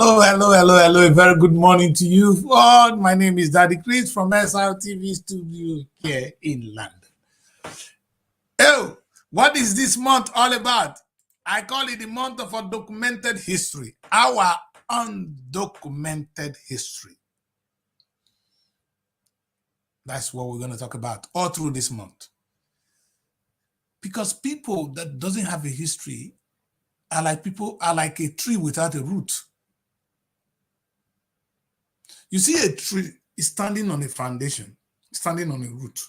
Hello. A very good morning to you all. My name is Daddy Chris from Srtv studio here in London. Oh, what is this month all about? I call it the month of undocumented history. Our undocumented history. That's what we're going to talk about all through this month. Because people that doesn't have a history are like a tree without a root. You see a tree is standing on a foundation, standing on a root.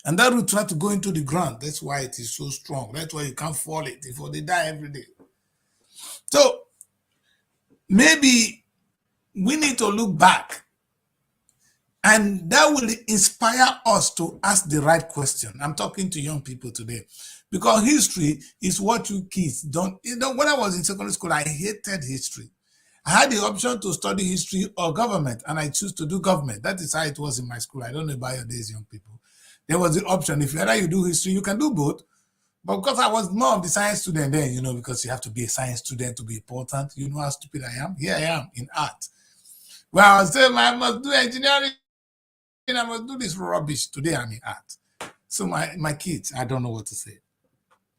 And that root tries to go into the ground. That's why it is so strong. That's why you can't fall it before they die every day. So maybe we need to look back, and that will inspire us to ask the right question. I'm talking to young people today, because history is what you kids don't. When I was in secondary school, I hated history. I had the option to study history or government, and I chose to do government. That is how it was in my school. I don't know about your days, young people. There was the option. If either you do history, you can do both. But because I was more of the science student then, because you have to be a science student to be important. You know how stupid I am? Here I am in art. Well, I was saying I must do engineering. I must do this rubbish. Today I'm in art. So my kids, I don't know what to say.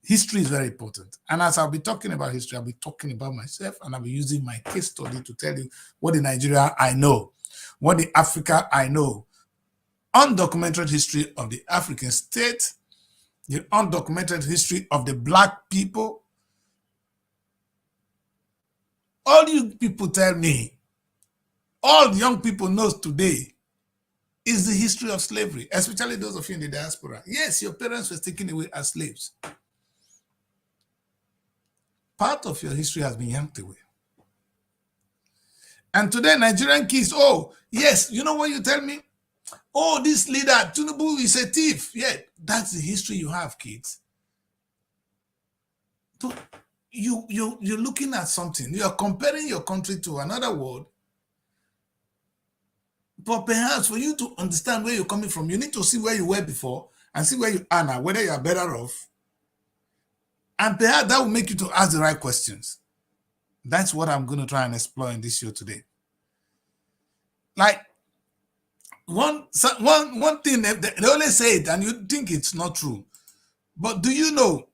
History is very important. And as I'll be talking about history, I'll be talking about myself, and I'll be using my case study to tell you what the Nigeria I know, what the Africa I know, undocumented history of the African state, the undocumented history of the Black people. All you people tell me, all the young people knows today is the history of slavery, especially those of you in the diaspora. Yes, your parents were taken away as slaves. Part of your history has been yanked away. And today, Nigerian kids, oh, yes, you know what you tell me? Oh, this leader, Tinubu, is a thief. Yeah, that's the history you have, kids. So you're looking at something. You're comparing your country to another world. But perhaps for you to understand where you're coming from, you need to see where you were before and see where you are now, whether you are better off. And perhaps that will make you to ask the right questions. That's what I'm going to try and explore in this show today. Like, one thing, they always say it, and you think it's not true. But do you know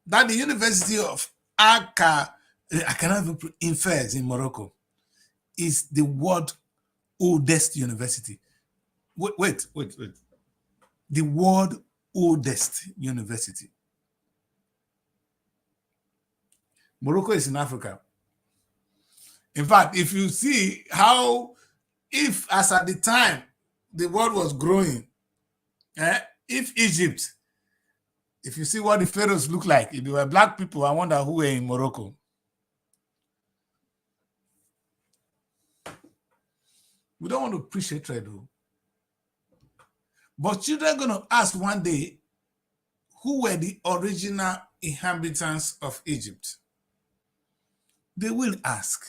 that the University of Akka, I cannot even in Fez in Morocco, is the world's oldest university? Wait. The world's oldest university. Morocco is in Africa. In fact, if you see how, if as at the time the world was growing, if Egypt, if you see what the pharaohs look like, if they were Black people, I wonder who were in Morocco. We don't want to preach hatred, though. But children are going to ask one day, who were the original inhabitants of Egypt? They will ask.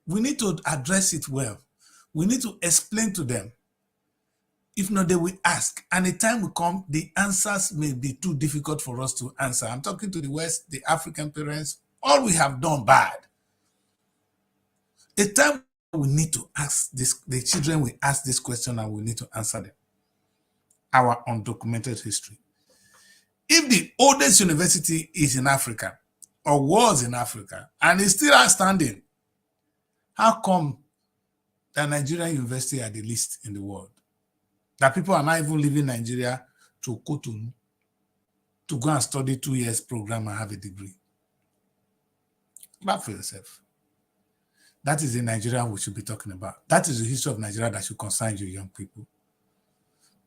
We need to address it well. We need to explain to them. If not, they will ask. And the time will come, the answers may be too difficult for us to answer. I'm talking to the West, the African parents, all we have done bad. A time we need to ask this, the children will ask this question and we need to answer them. Our undocumented history. If the oldest university is in Africa, or was in Africa, and is still outstanding, how come that Nigerian university are the least in the world? That people are not even leaving Nigeria to Cotonou to go and study 2 years program and have a degree. Back for yourself. That is the Nigeria we should be talking about. That is the history of Nigeria that should concern you young people.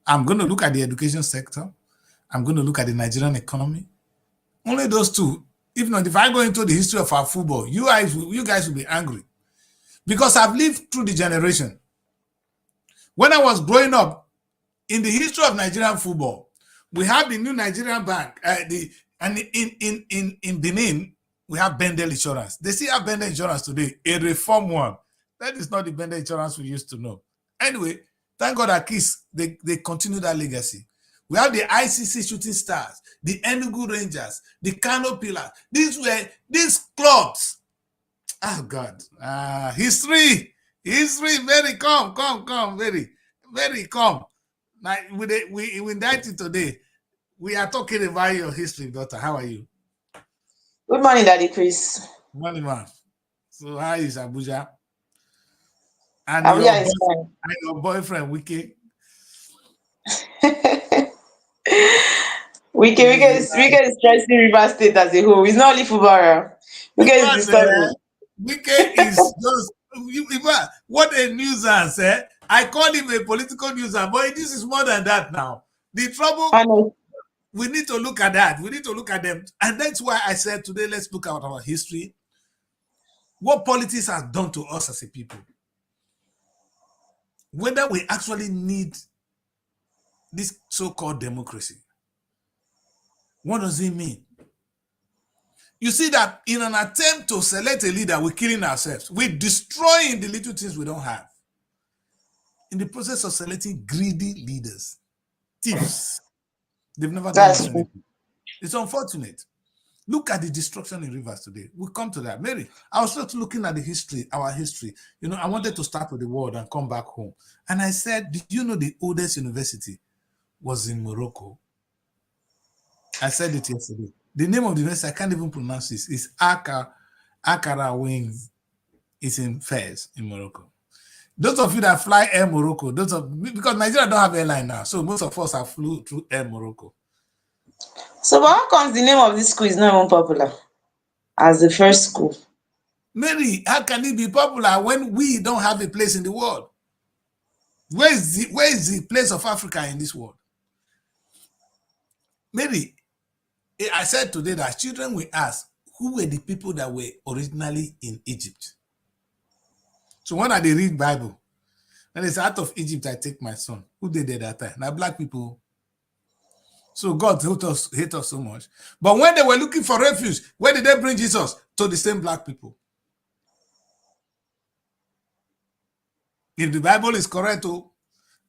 I'm going to look at the education sector. I'm going to look at the Nigerian economy. Only those two. If not, if I go into the history of our football, you guys will be angry. Because I've lived through the generation. When I was growing up, in the history of Nigerian football, we have the new Nigerian bank, and in Benin, we have Bendel Insurance. They still have Bendel Insurance today, a reform one. That is not the Bendel Insurance we used to know. Anyway, thank God at least they continue that legacy. We have the ICC Shooting Stars, the Enugu Rangers, the Kano Pillars. These clubs, Oh God. History. History. Very come. Very come. Like we died today. We are talking about your history, daughter. How are you? Good morning, Daddy Chris. Money man. So how is Abuja? And Abuja is fine. your boyfriend Wiki? Wike is stressing River State as a whole. It's not only Fubara. Wike In is fact, disturbing. Wiki is just in fact, what a nuisance, eh? I call him a political nuisance, but this is more than that now. The trouble, Honest. we need to look at that. We need to look at them. And that's why I said today, let's look at our history, what politics has done to us as a people. Whether we actually need this so-called democracy. What does it mean? You see that in an attempt to select a leader, we're killing ourselves. We're destroying the little things we don't have. In the process of selecting greedy leaders, thieves, they've never done That's us true. anything. It's unfortunate. Look at the destruction in rivers today. We'll come to that. Mary, I was just looking at the history, our history. You know, I wanted to start with the world and come back home. And I said, did you know the oldest university was in Morocco? I said it yesterday. The name of the university, I can't even pronounce this. It's Akara Wings. It's in Fez in Morocco. Those of you that fly Air Morocco, because Nigeria don't have airline now, so most of us have flew through Air Morocco. So, but how comes the name of this school is not even popular as the first school? Mary, how can it be popular when we don't have a place in the world? Where is the place of Africa in this world? Mary, I said today that children will ask, who were the people that were originally in Egypt? So when they read Bible, and it's out of Egypt I take my son. Who did that time? Now black people. So God hate us so much. But when they were looking for refuge, where did they bring Jesus? To the same black people. If the Bible is correct,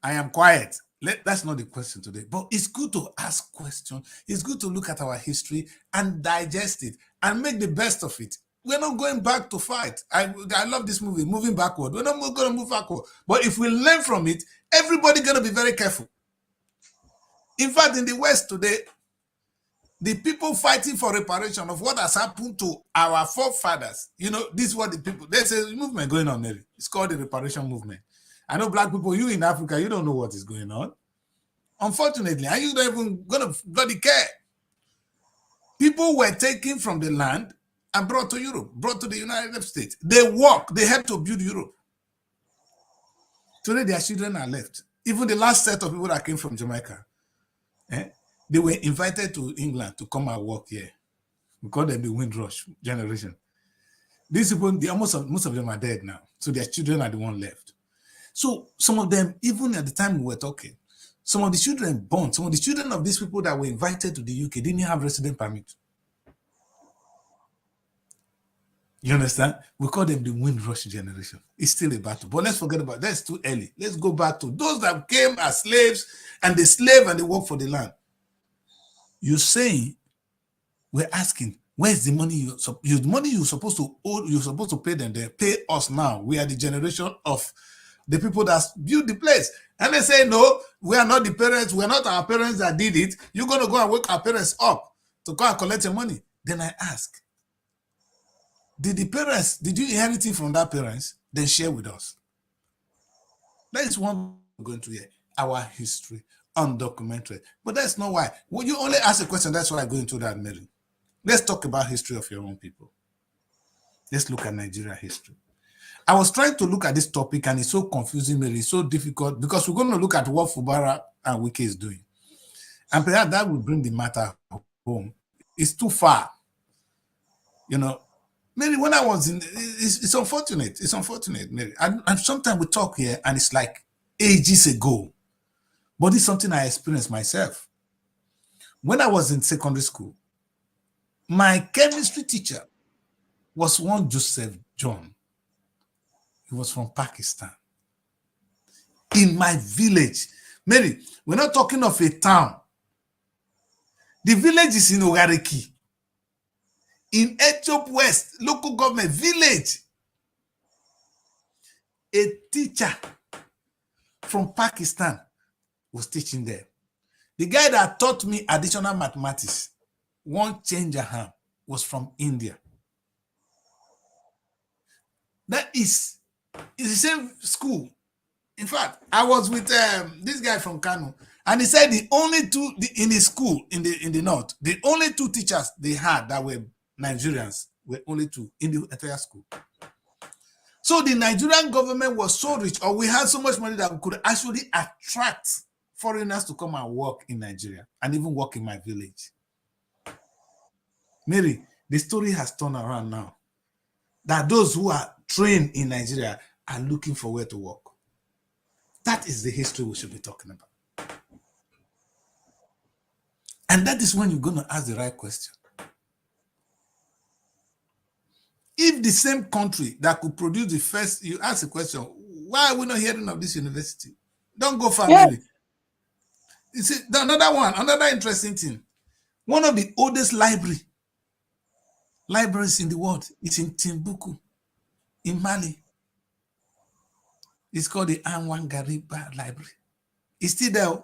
I am quiet. That's not the question today. But it's good to ask questions. It's good to look at our history and digest it and make the best of it. We're not going back to fight. I love this movie, moving backward. We're not going to move backward. But if we learn from it, everybody's going to be very careful. In fact, in the West today, the people fighting for reparation of what has happened to our forefathers, you know, this is what the people, there's a movement going on there. It's called the reparation movement. I know black people, you in Africa, you don't know what is going on. Unfortunately, and you don't even gonna bloody care. People were taken from the land and brought to Europe, brought to the United States. They work, they helped to build Europe. Today, their children are left. Even the last set of people that came from Jamaica, they were invited to England to come and work here. We call them the Windrush generation. These people, most of them are dead now. So their children are the one left. So some of them, even at the time we were talking, some of the children born, some of the children of these people that were invited to the UK didn't have resident permit. You understand? We call them the Windrush generation. It's still a battle. But let's forget about that. That's too early. Let's go back to those that came as slaves and they slave and they work for the land. You're saying, we're asking, where's the money you're supposed to owe, you're supposed to pay them there? Pay us now. We are the generation of the people that built the place. And they say, no, we are not the parents. We're not our parents that did it. You're going to go and wake our parents up to go and collect your money. Then I ask, did you inherit it from that parents? Then share with us. That is one we're going to hear. Our history, undocumented. But that's not why. When you only ask a question, that's why I go into that, Mary. Let's talk about history of your own people. Let's look at Nigeria history. I was trying to look at this topic and it's so confusing, Mary. It's so difficult because we're going to look at what Fubara and Wike is doing. And perhaps that will bring the matter home. It's too far. You know, Mary, when I was in, it's unfortunate. It's unfortunate, Mary. And sometimes we talk here and it's like ages ago. But it's something I experienced myself. When I was in secondary school, my chemistry teacher was one Joseph John. He was from Pakistan. In my village. Mary, we're not talking of a town. The village is in Ogareki. in Echop West, local government, village. A teacher from Pakistan was teaching there. The guy that taught me additional mathematics, one changer hand, was from India. That is the same school. In fact, I was with this guy from Kano, and he said the only two in his school in the north, the only two teachers they had that were Nigerians were only two in the entire school. So the Nigerian government was so rich, or we had so much money that we could actually attract foreigners to come and work in Nigeria and even work in my village. Mary, the story has turned around now. That those who are trained in Nigeria are looking for where to work. That is the history we should be talking about. And that is when you're going to ask the right question. If the same country that could produce the first, you ask the question, why are we not hearing of this university? Don't go far, Mary. You see, another interesting thing. One of the oldest libraries in the world is in Timbuktu, in Mali. It's called the Anwan Gariba Library. It's still there.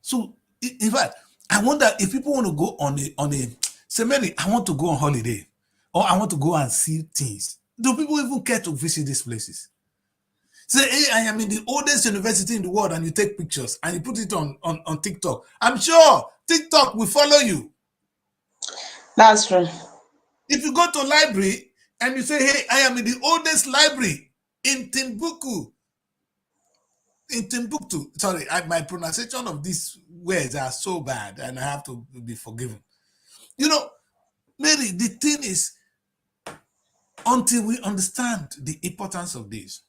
So, in fact, I wonder if people want to go on a say, Mary, I want to go on holiday, or I want to go and see things. Do people even care to visit these places? Say, hey, I am in the oldest university in the world, and you take pictures and you put it on TikTok. I'm sure TikTok will follow you. That's true. If you go to a library and you say, hey, I am in the oldest library in Timbuktu. Sorry, my pronunciation of these words are so bad and I have to be forgiven. You know, Mary, the thing is, until we understand the importance of this,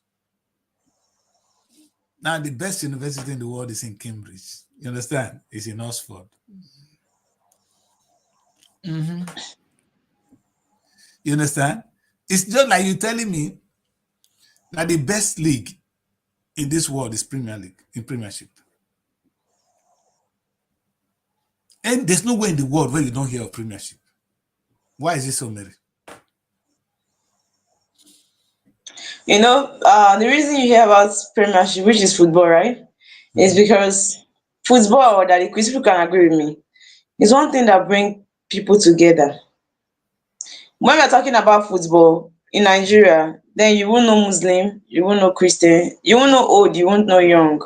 now the best university in the world is in Cambridge. You understand? It's in Oxford. You understand? It's just like you telling me that the best league in this world is Premier League, in Premiership. And there's nowhere in the world where you don't hear of Premiership. Why is it so, Mary? You know, the reason you hear about Premiership, which is football, right, is because football, that the people can agree with me, is one thing that brings people together. When we're talking about football in Nigeria, then you won't know Muslim, you won't know Christian, you won't know old, you won't know young.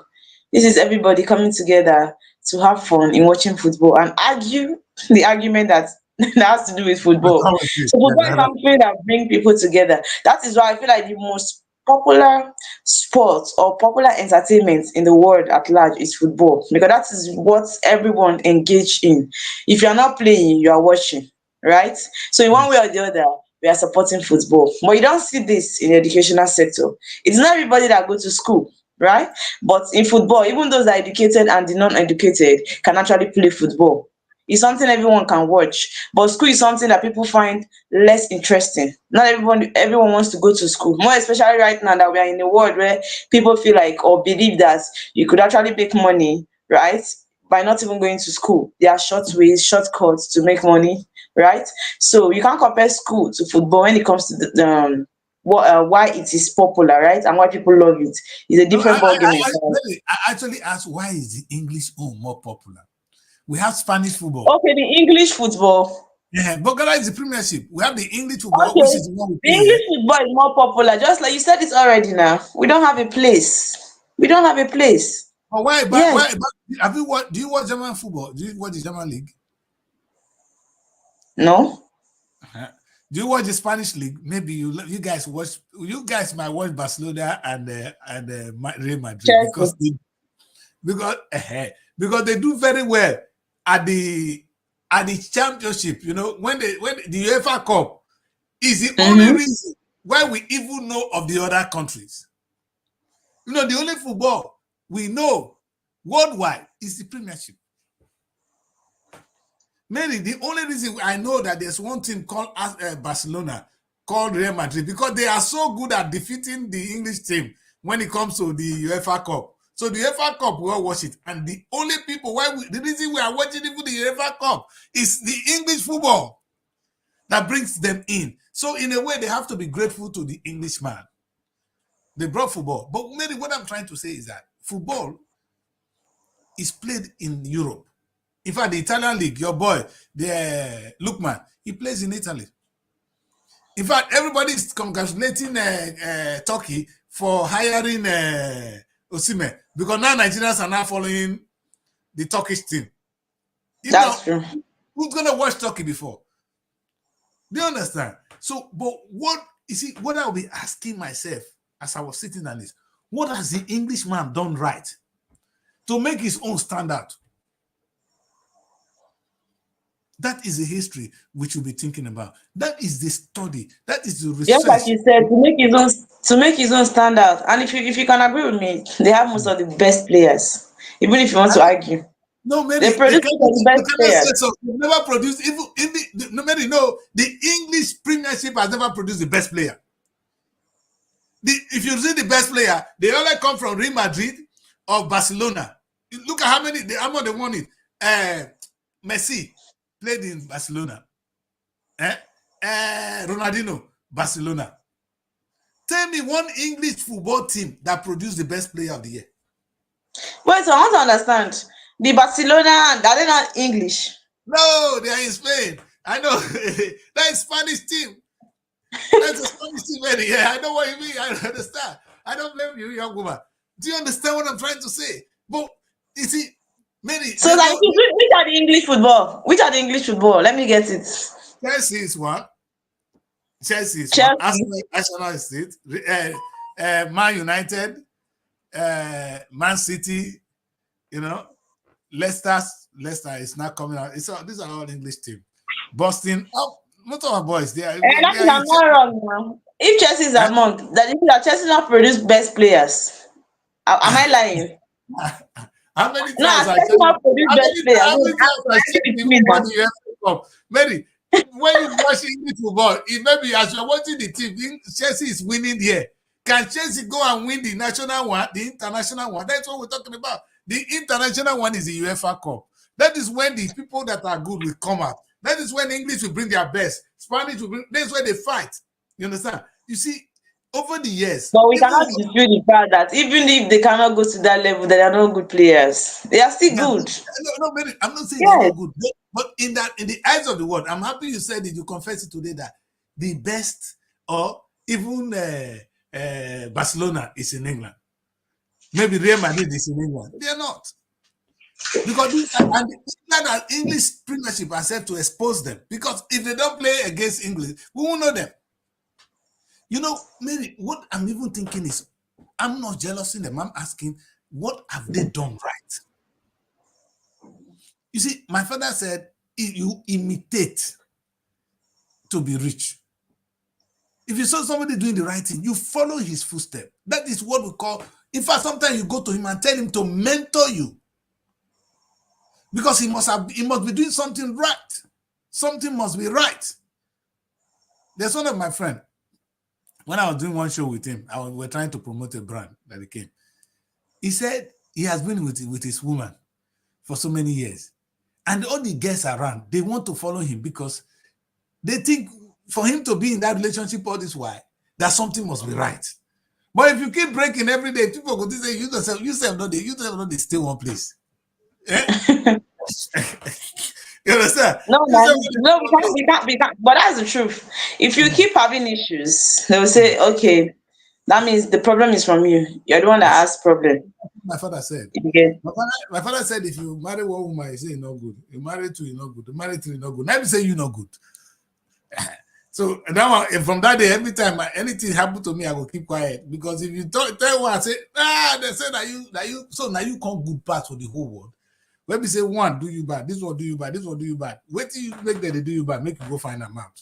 This is everybody coming together to have fun in watching football and argue the argument that that has to do with football. So football is something that brings people together. That is why I feel like the most popular sport or popular entertainment in the world at large is football, because that is what everyone engage in. If you are not playing, you are watching, right? So in one way or the other, we are supporting football. But you don't see this in the educational sector. It's not everybody that go to school, right? But in football, even those that are educated and the non-educated can actually play football. It's something everyone can watch. But school is something that people find less interesting. Not everyone wants to go to school. More especially right now that we are in a world where people feel like or believe that you could actually make money, right? By not even going to school. There are short ways, shortcuts to make money, right? So you can't compare school to football when it comes to why it is popular, right? And why people love it. It's a No, different ballgame entirely. I actually asked, why is the English more popular? We have Spanish football. Okay, the English football. Yeah, but Ghana is the Premiership. We have the English football, which Okay, is the one we the play here. English football is more popular. Just like you said it already now. We don't have a place. We don't have a place. But why? Yes. Have you watched? Do you watch German football? Do you watch the German league? No. Do you watch the Spanish league? Maybe you guys watch. You guys might watch Barcelona and Real Madrid Chelsea. because they do very well at the championship. You know, when the UEFA Cup is the only reason why we even know of the other countries. You know, the only football we know worldwide is the Premiership. Maybe the only reason I know that there's one team called Barcelona, called Real Madrid, because they are so good at defeating the English team when it comes to the UEFA Cup. So the UEFA Cup, we all watch it. And the only people, the reason we are watching even the UEFA Cup is the English football. that brings them in. So in a way, they have to be grateful to the Englishman. They brought football. But maybe what I'm trying to say is that football is played in Europe. In fact, the Italian league, your boy, the Lookman, he plays in Italy. In fact, everybody is congratulating Turkey for hiring Osimhen, because now Nigerians are now following the Turkish team. That's true. Who's gonna watch Turkey before? Do you understand? So, but what you see, what I'll be asking myself as I was sitting on this, what has the Englishman done right to make his own standard? That is the history which you'll be thinking about. That is the study. That is the Just like research. you said, to make his own stand out. And if you can agree with me, they have most of the best players. Even if you want to argue, No, Mary, they produce most of the you best cannot say players. so. They've never produced, even in no, Mary, no, the English Premiership has never produced the best player. If you see the best player, they only come from Real Madrid or Barcelona. Look at how many they won it. Messi played in Barcelona. Ronaldinho, Barcelona. Tell me one English football team that produced the best player of the year. Wait, so I want to understand. The Barcelona, are they not English? No, they are in Spain. I know. That is Spanish team. That's a Spanish team, Mary. Yeah, I know what you mean. I understand. I don't blame you, young woman. Do you understand what I'm trying to say? But you see, Mary, So like, which are the English football? Which are the English football? Let me get it. Chelsea is one. Chelsea is one. Chelsea. Arsenal is it. Man United, Man City, you know, Leicester is not coming out. These are all English teams. Boston, most of our boys, they are. And that is, I'm not wrong now. If Chelsea is among, that means that Chelsea not produce best players. Am I lying? How many No, times I Chelsea not produce best players. how many times I I said agree with people me won now. the UEFA Cup? Mary, when you watch English football, it maybe as you're watching the team, Chelsea is winning here. Can Chelsea go and win the national one, the international one? That's what we're talking about. The international one is the UEFA Cup. That is when the people that are good will come out. That is when English will bring their best. Spanish will bring. That's where they fight. You understand? You see, over the years, But we cannot dispute the fact that even if they cannot go to that level, they are not good players. They are still good. No, Mary, I'm not saying they're Yes. not good, but in the eyes of the world, I'm happy you said it. You confess it today that the best, or even Barcelona is in England. Maybe Real Madrid is in England. They're not, because and English Premiership are set to expose them. Because if they don't play against English, we won't know them. You know, maybe what I'm even thinking is, I'm not jealous in them. I'm asking, what have they done right? You see, my father said, you imitate to be rich. If you saw somebody doing the right thing, you follow his footsteps. That is what we call, in fact, sometimes you go to him and tell him to mentor you. Because he must be doing something right. Something must be right. There's one of my friends. When I was doing one show with him, we were trying to promote a brand that he came. He said he has been with his woman for so many years. And all the guests around, they want to follow him because they think for him to be in that relationship all this while, that something must be right. But if you keep breaking every day, people go to say, you yourself not they stay one place. Eh? You understand? No, man. No, we can't. But that's the truth. If you keep having issues, they will say, okay, that means the problem is from you. You're the one that has problem. My father said. Okay. My father said, if you marry one woman, you say you're not good. You marry two, you're not good. You marry three, you're not good. Now you say you're not good. So now, from that day, every time anything happen to me, I will keep quiet. Because if you tell one, I say, they say that you, so now you come good pass for the whole world. When we say one do you bad, this one do you bad, this one do you bad. Wait till you make that they do you bad, make you go find them out.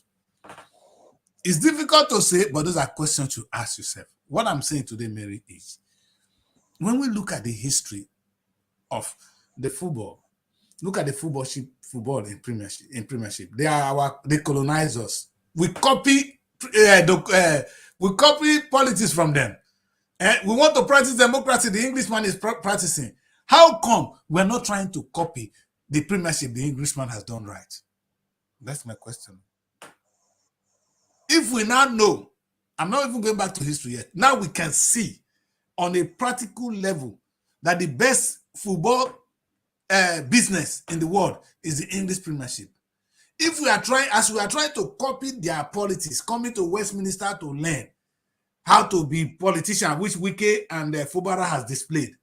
It's difficult to say, but those are questions you ask yourself. What I'm saying today, Mary, is when we look at the history of the football, look at the football in Premiership. They colonize us. We copy politics from them. We want to practice democracy. The Englishman is practicing. How come we're not trying to copy the Premiership the Englishman has done right? That's my question. If we now know, I'm not even going back to history yet. Now we can see on a practical level that the best football business in the world is the English Premiership. If we are trying, as we are trying to copy their politics, coming to Westminster to learn how to be politician, which Wike and Fubara has displayed,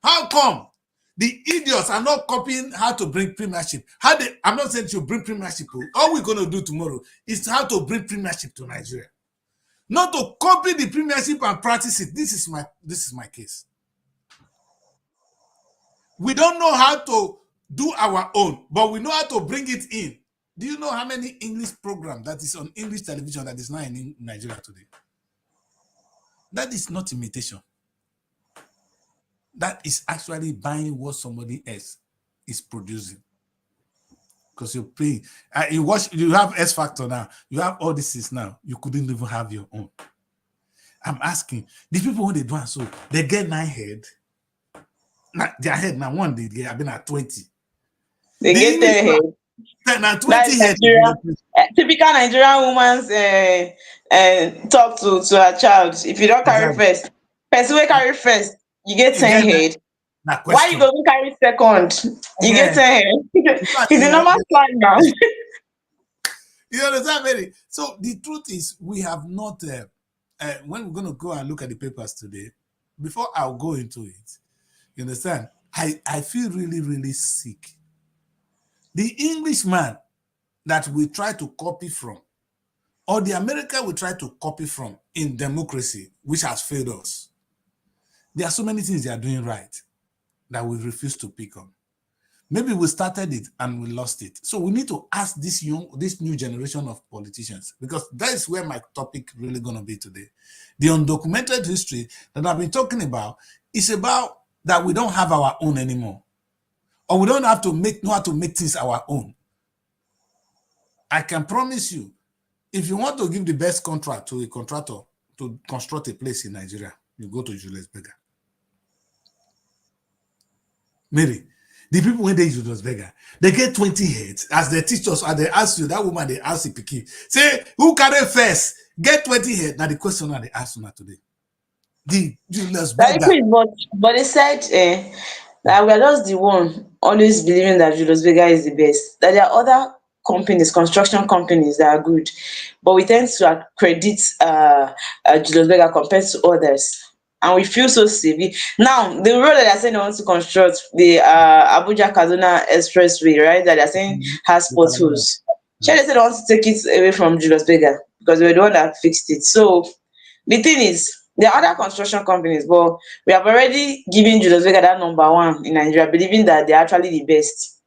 how come the idiots are not copying how to bring Premiership? I'm not saying to bring Premiership. All we're going to do tomorrow is how to bring Premiership to Nigeria. Not to copy the Premiership and practice it. This is my case. We don't know how to do our own, but we know how to bring it in. Do you know how many English programs that is on English television that is now in Nigeria today? That is not imitation. That is actually buying what somebody else is producing. Because you're paying. You have S Factor now. You have all these things now. You couldn't even have your own. I'm asking, the people when they do so, they get 9 head. Now, their head now one day they have been at 20. They get their head. Now 20 head. Typical Nigerian woman's talk to her child. If you don't carry first, person will carry first, you get 10 head. Why you go carry second? You get 10 head. It's the normal slide now. You understand, Mary? So the truth is, we have not. When we're going to go and look at the papers today, before I'll go into it, you understand? I feel really, really sick. The Englishman that we try to copy from, or the America we try to copy from in democracy, which has failed us. There are so many things they are doing right that we refuse to pick on. Maybe we started it and we lost it. So we need to ask this new generation of politicians, because that is where my topic really going to be today. The undocumented history that I've been talking about is about that we don't have our own anymore, or we don't have to know how to make things our own. I can promise you, if you want to give the best contract to a contractor to construct a place in Nigeria, you go to Julius Berger. Mary, the people when they Julius Berger, they get 20 heads as they teach us, and they ask you, that woman, they ask the pikin, say, who carry first? Get 20 heads. Now the question that they ask you now today. The Julius Berger. But they said that we are just the one always believing that Julius Berger is the best. That there are other companies, construction companies that are good, but we tend to credit Julius Berger compared to others. And we feel so silly. Now, the road that they're saying they want to construct, the Abuja Kaduna Expressway, right? That they're saying has potholes. Sure, they said they want to take it away from Julius Berger because we're the one that fixed it. So the thing is, there are other construction companies, but we have already given Julius Berger that #1 in Nigeria, believing that they're actually the best.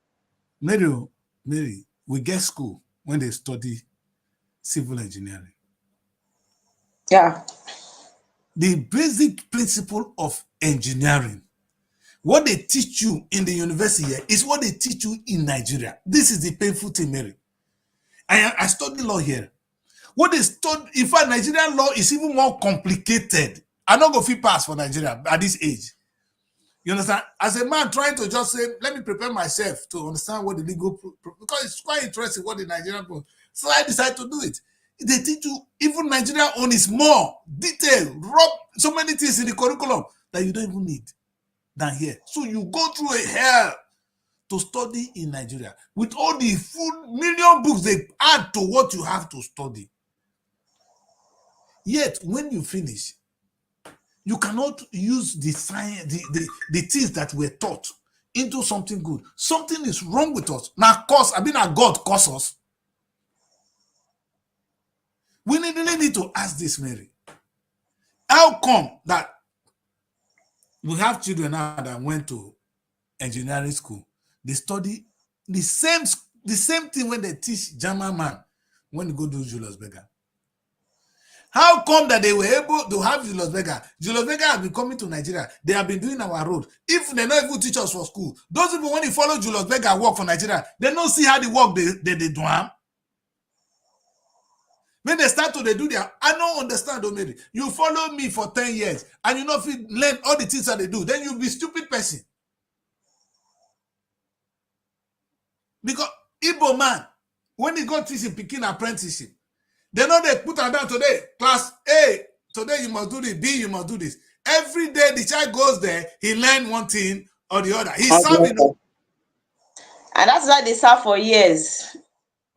Mary, we get school when they study civil engineering. Yeah. The basic principle of engineering, what they teach you in the university here is what they teach you in Nigeria. This is the painful thing, Mary. I studied law here. What they study, in fact, Nigerian law is even more complicated. I'm not going to pass for Nigeria at this age. You understand? As a man trying to just say, let me prepare myself to understand what the legal, because it's quite interesting what the Nigerian, so I decided to do it. They teach you, even Nigerian own is more detailed, so many things in the curriculum that you don't even need than here. So you go through a hell to study in Nigeria with all the full million books they add to what you have to study. Yet when you finish, you cannot use the science, the things that were taught into something good. Something is wrong with us. Now, God cause us. We really need to ask this, Mary. How come that we have children now that went to engineering school? They study the same thing when they teach German man when they go do Julius Berger. How come that they were able to have Julius Berger? Julius Berger has been coming to Nigeria. They have been doing our road. If they not even teach us for school, those people, when they follow Julius Berger work for Nigeria, they don't see how the work they do. When they start to they do their, I don't understand, Omeri. You follow me for 10 years and you not learn all the things that they do, then you'll be a stupid person. Because Igbo man, when he got teaching Peking apprenticeship, They know they put her down today. Class A, today you must do this. B, you must do this. Every day the child goes there, he learn one thing or the other. He's serving. And that's why they serve for years.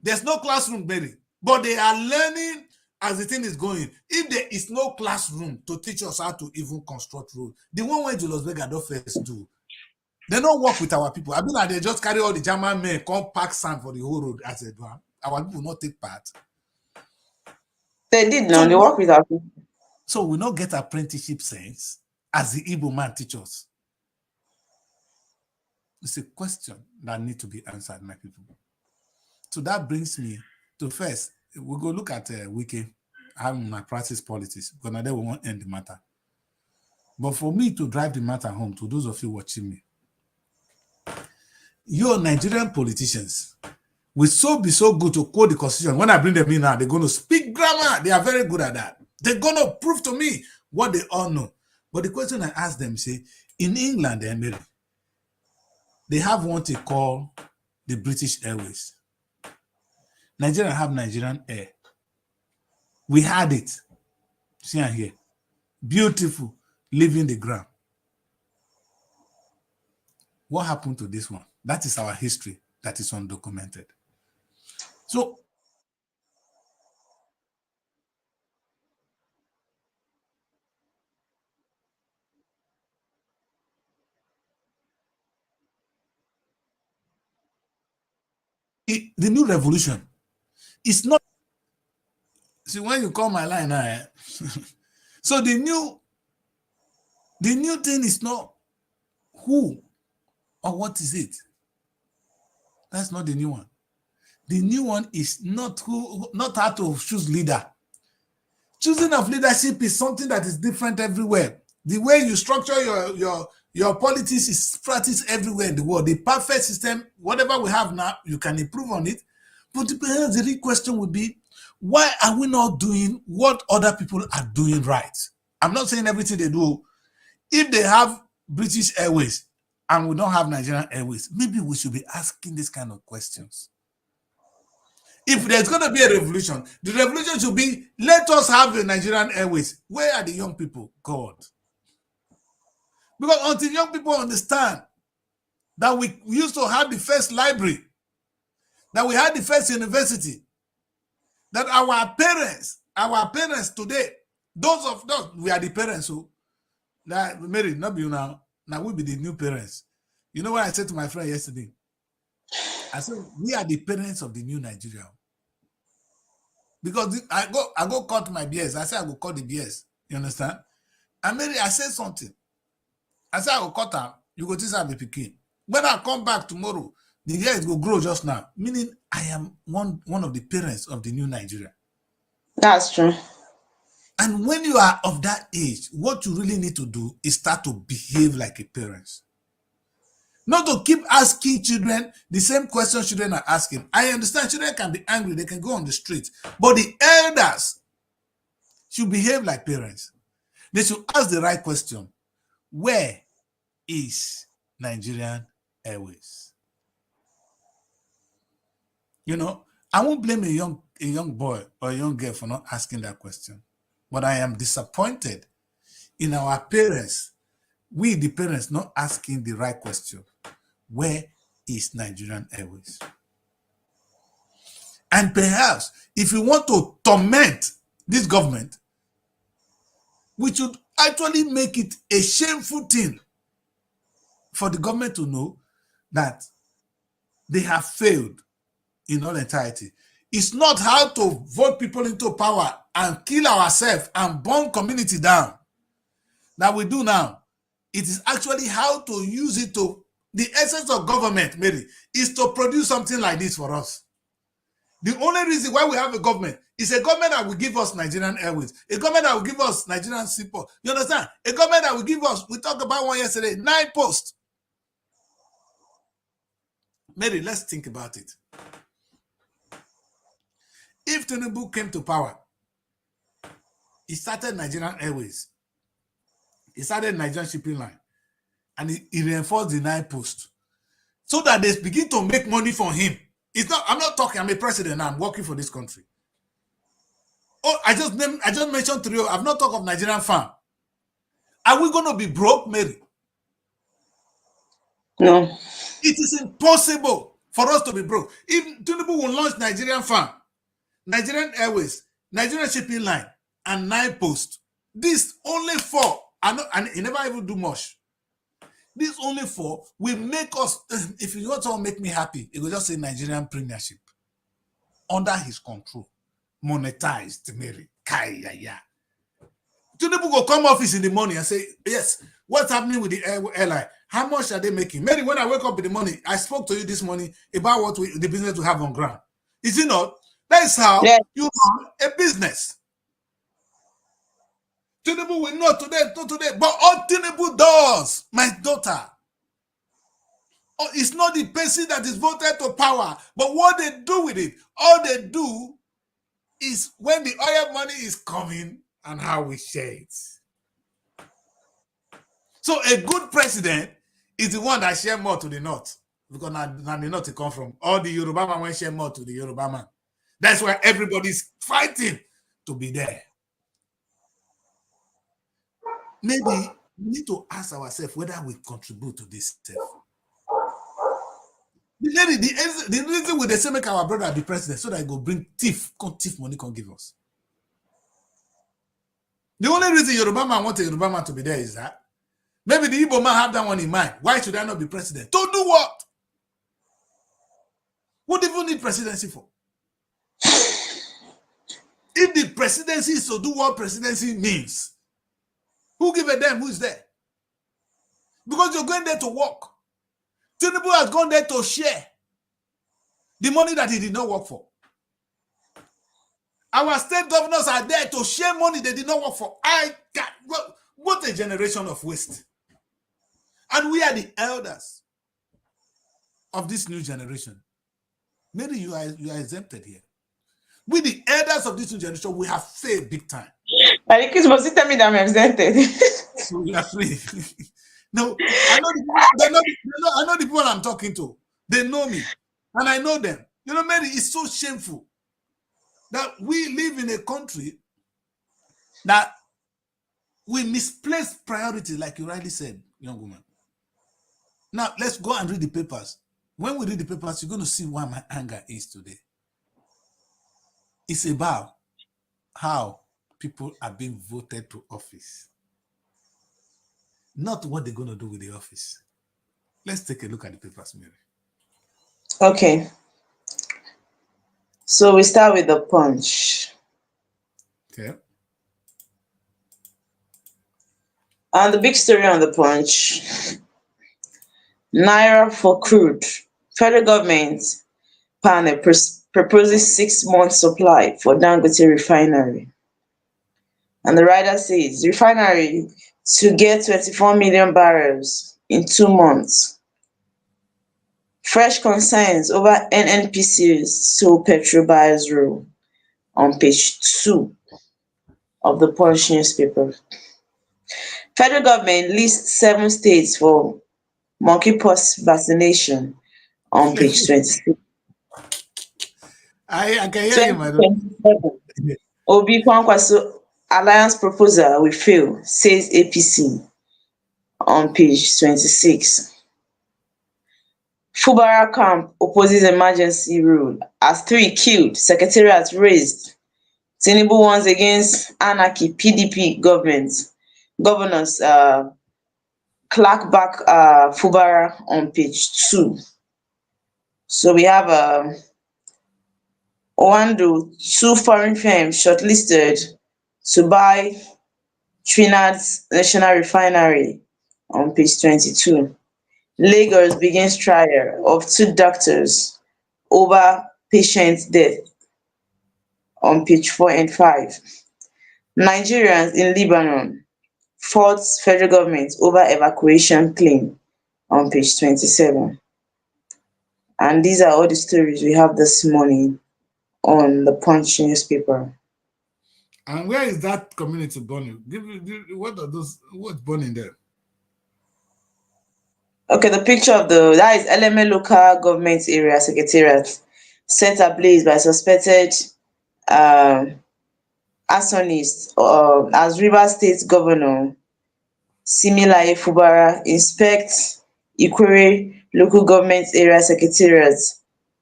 There's no classroom, baby. But they are learning as the thing is going. If there is no classroom to teach us how to even construct road, the one way Julius Berger don't first do, they don't work with our people. I mean, like they just carry all the German men, come pack sand for the whole road as a one. Our people not take part. They did now. They work with our people. So we not get apprenticeship sense as the Igbo man teach us. It's a question that need to be answered, my people. So that brings me to first, we'll go look at Wiki, how my practice politics, because now they won't end the matter. But for me to drive the matter home, to those of you watching me, your Nigerian politicians will be so good to quote the constitution. When I bring them in now, they're going to speak grammar. They are very good at that. They're going to prove to me what they all know. But the question I ask them, say, in England, they have what they call the British Airways. Nigeria have Nigerian Air. We had it. See here. Beautiful, leaving the ground. What happened to this one? That is our history that is undocumented. So, the new revolution is not. See, when you call my line now, so the new thing is not who or what is it. That's not the new one. The new one is not how to choose leader. Choosing of leadership is something that is different everywhere. The way you structure your politics is practiced everywhere in the world. The perfect system, whatever we have now, you can improve on it. But the real question would be, why are we not doing what other people are doing right? I'm not saying everything they do. If they have British Airways and we don't have Nigerian Airways, maybe we should be asking this kind of questions. If there's going to be a revolution, the revolution should be, let us have a Nigerian Airways. Where are the young people? God. Because until young people understand that we used to have the first library, that we had the first university, that our parents today, those of us, we are the parents who, that Mary, not be now we be the new parents. You know what I said to my friend yesterday? I said, we are the parents of the new Nigeria. Because I go cut my BS. I said I will cut the BS. You understand? And Mary, I said something. I said I will cut her. You go teach her the pikin. When I come back tomorrow, the hair will grow just now. Meaning I am one of the parents of the new Nigeria. That's true. And when you are of that age, what you really need to do is start to behave like a parent. Not to keep asking children the same questions children are asking. I understand children can be angry, they can go on the street. But the elders should behave like parents. They should ask the right question. Where is Nigerian Airways? You know, I won't blame a young boy or a young girl for not asking that question. But I am disappointed in our parents, we the parents not asking the right question. Where is Nigerian Airways? And perhaps if you want to torment this government, we should actually make it a shameful thing for the government to know that they have failed in all entirety. It's not how to vote people into power and kill ourselves and burn community down that we do now. It is actually how to use it to, the essence of government, Mary, is to produce something like this for us. The only reason why we have a government is a government that will give us Nigerian Airways, a government that will give us Nigerian Seaport. You understand? A government that will give us, we talked about one yesterday, 9 posts. Mary, let's think about it. If Tinubu came to power, he started Nigerian Airways. He started Nigerian shipping line. And he reinforced the 9 posts so that they begin to make money for him. It's not, I'm not talking, I'm a president now, I'm working for this country. Oh, I just mentioned three. I've not talked of Nigerian farm. Are we going to be broke, Mary? No. It is impossible for us to be broke. If Tinubu will launch Nigerian farm, Nigerian Airways, Nigerian Shipping Line, and Nine Post, these only four, and he never even do much. These only four will make us, if you want to make me happy, it will just say Nigerian Premiership under his control, monetized, Mary. Kaya. Tinubu go come office in the morning and say, yes, what's happening with the airline? How much are they making? Mary, when I wake up in the morning, I spoke to you this morning about what the business we have on ground. Is it not? That's how you run a business. Tinubu will not today, but all Tinubu does, my daughter, it's not the person that is voted to power, but what they do with it. All they do is when the oil money is coming and how we share it. So a good president is the one that share more to the north, because now the north come from. All the Yoruba man will share more to the Yoruba man. That's why everybody's fighting to be there. Maybe we need to ask ourselves whether we contribute to this. The reason we they say make our brother be president so that he go bring thief money, can give us. The only reason Yoruba man want a Yoruba man to be there is that maybe the Igbo man have that one in mind. Why should I not be president? To do what? What do you need presidency for? If the presidency is to do what presidency means, who give a damn who's there? Because you're going there to work. Tinubu has gone there to share the money that he did not work for. Our state governors are there to share money they did not work for. What a generation of waste. And we are the elders of this new generation. Maybe you are exempted here. We, the elders of this new generation, we have failed big time. Are you supposed to tell me that I'm exempted? So we are free. No, I know the people I'm talking to. They know me, and I know them. You know, Mary, it's so shameful that we live in a country that we misplace priority, like you rightly said, young woman. Now, let's go and read the papers. When we read the papers, you're going to see why my anger is today. It's about how people are being voted to office, not what they're going to do with the office. Let's take a look at the papers, Mary. Okay. So we start with the Punch. Okay. And the big story on the Punch: Naira for crude. Federal government panel proposes 6 month supply for Dangote refinery. And the writer says refinery to get 24 million barrels in 2 months. Fresh concerns over NNPC's sole petrol buyers rule on page 2 of the Punch newspaper. Federal government lists 7 states for monkeypox vaccination on page 26. I can hear you, madam. 2027. Obi Kwankwaso alliance proposal will fail, says APC on page 26. Fubara camp opposes emergency rule as 3 killed, secretariat raised. Tinubu warns against anarchy, PDP governors clack back Fubara on page 2. So we have Oando, 2 foreign firms shortlisted to buy Trinidad's National Refinery on page 22. Lagos begins trial of 2 doctors over patient death on page 4 and 5. Nigerians in Lebanon fought federal government over evacuation claim on page 27. And these are all the stories we have this morning on the Punch newspaper. And where is that community burning? What are those? What's burning there? Okay, the picture of that is LMA local government area secretariat set ablaze by suspected arsonist as Rivers State Governor Similaye Fubara inspect Ikwerre local government area secretariat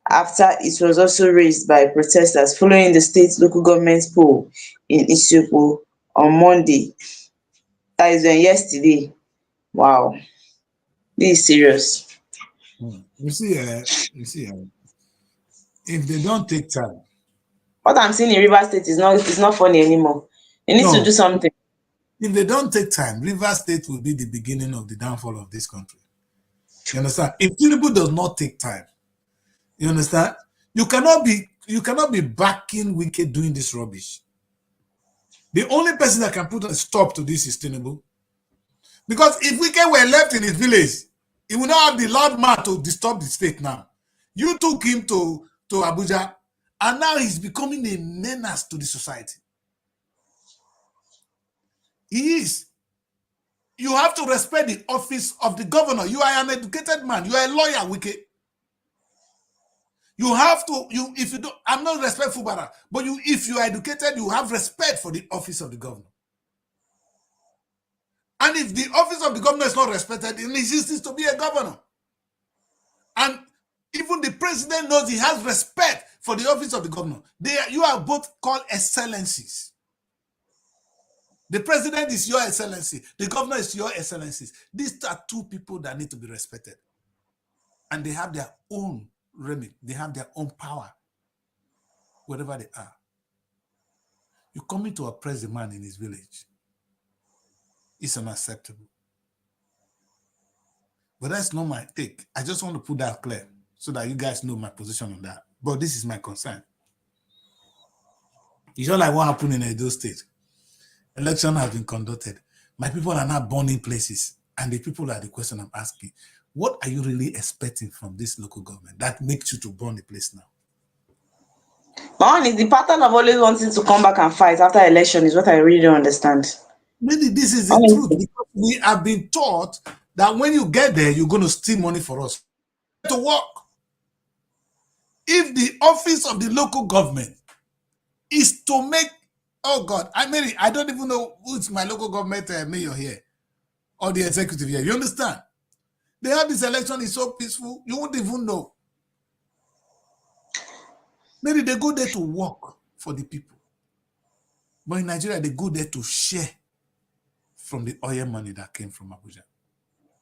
after it was also raised by protesters following the state local government poll in Isiokpo on Monday, that is yesterday. Wow, this is serious. If they don't take time, What I'm seeing in Rivers State is not funny anymore. They need to do no, something. if they don't take time, Rivers State will be the beginning of the downfall of this country. You understand? If Tinubu does not take time, you understand? You cannot be backing Wike doing this rubbish. The only person that can put a stop to this is Tinubu. Because if Wike were left in his village, he would not have the loud man to disturb the state now. You took him to Abuja, and now he's becoming a menace to the society. He is. You have to respect the office of the governor. You are an educated man. You are a lawyer, Wike. You have to, if you don't, I'm not respectful, but if you are educated, you have respect for the office of the governor. And if the office of the governor is not respected, it ceases to be a governor. And even the president knows he has respect for the office of the governor. You are both called excellencies. The president is your excellency. The governor is your excellencies. These are two people that need to be respected. And they have their own remit. They have their own power, wherever they are. You're coming to oppress the man in his village. It's unacceptable. But that's not my take. I just want to put that clear so that you guys know my position on that. But this is my concern. It's not like what happened in Edo State. Election has been conducted. My people are now burning places. And the people are the question I'm asking. What are you really expecting from this local government that makes you to burn the place now? My own is the pattern of always wanting to come back and fight after election is what I really don't understand. Maybe this is the truth, Honestly. because we have been taught that when you get there, you're going to steal money for us to work. If the office of the local government is to make, oh God, I don't even know who's my local government mayor here or the executive here. You understand? They have this election, is so peaceful, you won't even know. Maybe they go there to work for the people. But in Nigeria, they go there to share from the oil money that came from Abuja.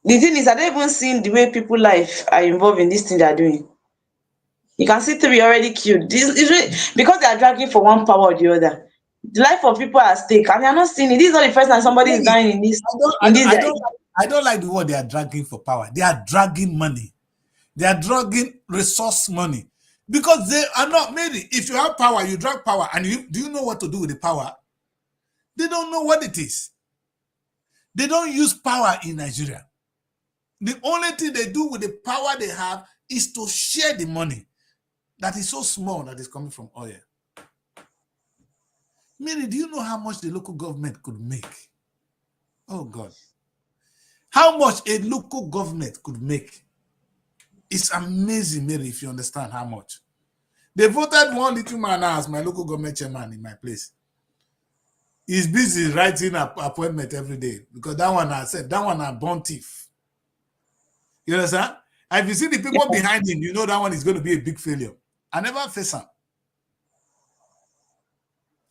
The thing is, I don't even see the way people life are involved in this thing they are doing. You can see three already killed. This is really, because they are dragging for one power or the other. The life of people are at stake, and they are not seeing it. This is not the first time somebody is Maybe dying in this. I don't, I don't, I don't like the word they are dragging for power. They are dragging money. They are dragging resource money. Because they are not, maybe if you have power, you drag power, and do you know what to do with the power? They don't know what it is. They don't use power in Nigeria. The only thing they do with the power they have is to share the money that is so small that is coming from oil. Mary, do you know how much the local government could make? Oh God. How much a local government could make? It's amazing, Mary, if you understand how much. They voted one little man as my local government chairman in my place. He's busy writing an appointment every day because that one I said, that one a born thief. You understand? And if you see the people behind him, you know that one is going to be a big failure. I never face him.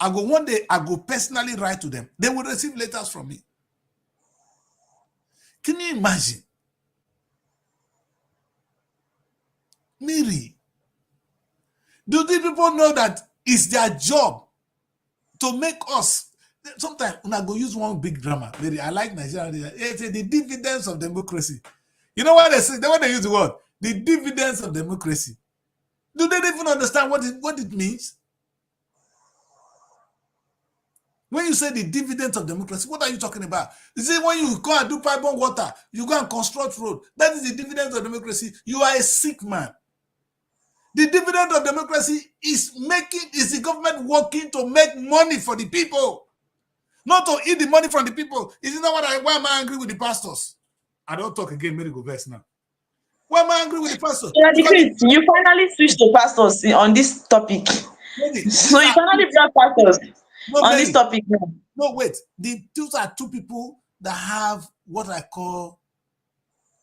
One day, I go personally write to them. They will receive letters from me. Can you imagine? Mary, do these people know that it's their job to make us? Sometimes when I go use one big drama, Mary, I like Nigeria. It's the dividends of democracy. You know what they say? When they use the word, the dividends of democracy. Do they even understand what it means? When you say the dividends of democracy, what are you talking about? You see, when you go and do pipeline water, you go and construct road, that is the dividends of democracy. You are a sick man. The dividend of democracy is the government working to make money for the people, not to eat the money from the people. Isn't that why am I angry with the pastors? I don't talk again, Mary go verse now. Why am I angry with the pastors? Yeah, you finally switched to pastors on this topic. Maybe, So you finally brought pastors. No, on this Mary. topic now. No, wait. Those are two people that have what I call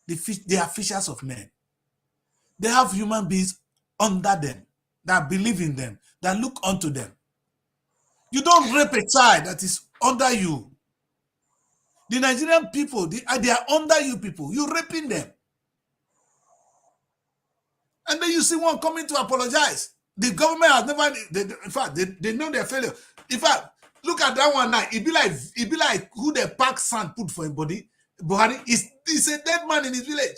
they are fishers of men. They have human beings under them that believe in them, that look unto them. You don't rape a child that is under you. The Nigerian people, they are under you people. You're raping them. And then you see one coming to apologize. The government has never, in fact, they know their failure. In fact, look at that one now. It be like who they pack sand put for a body. Buhari is a dead man in his village.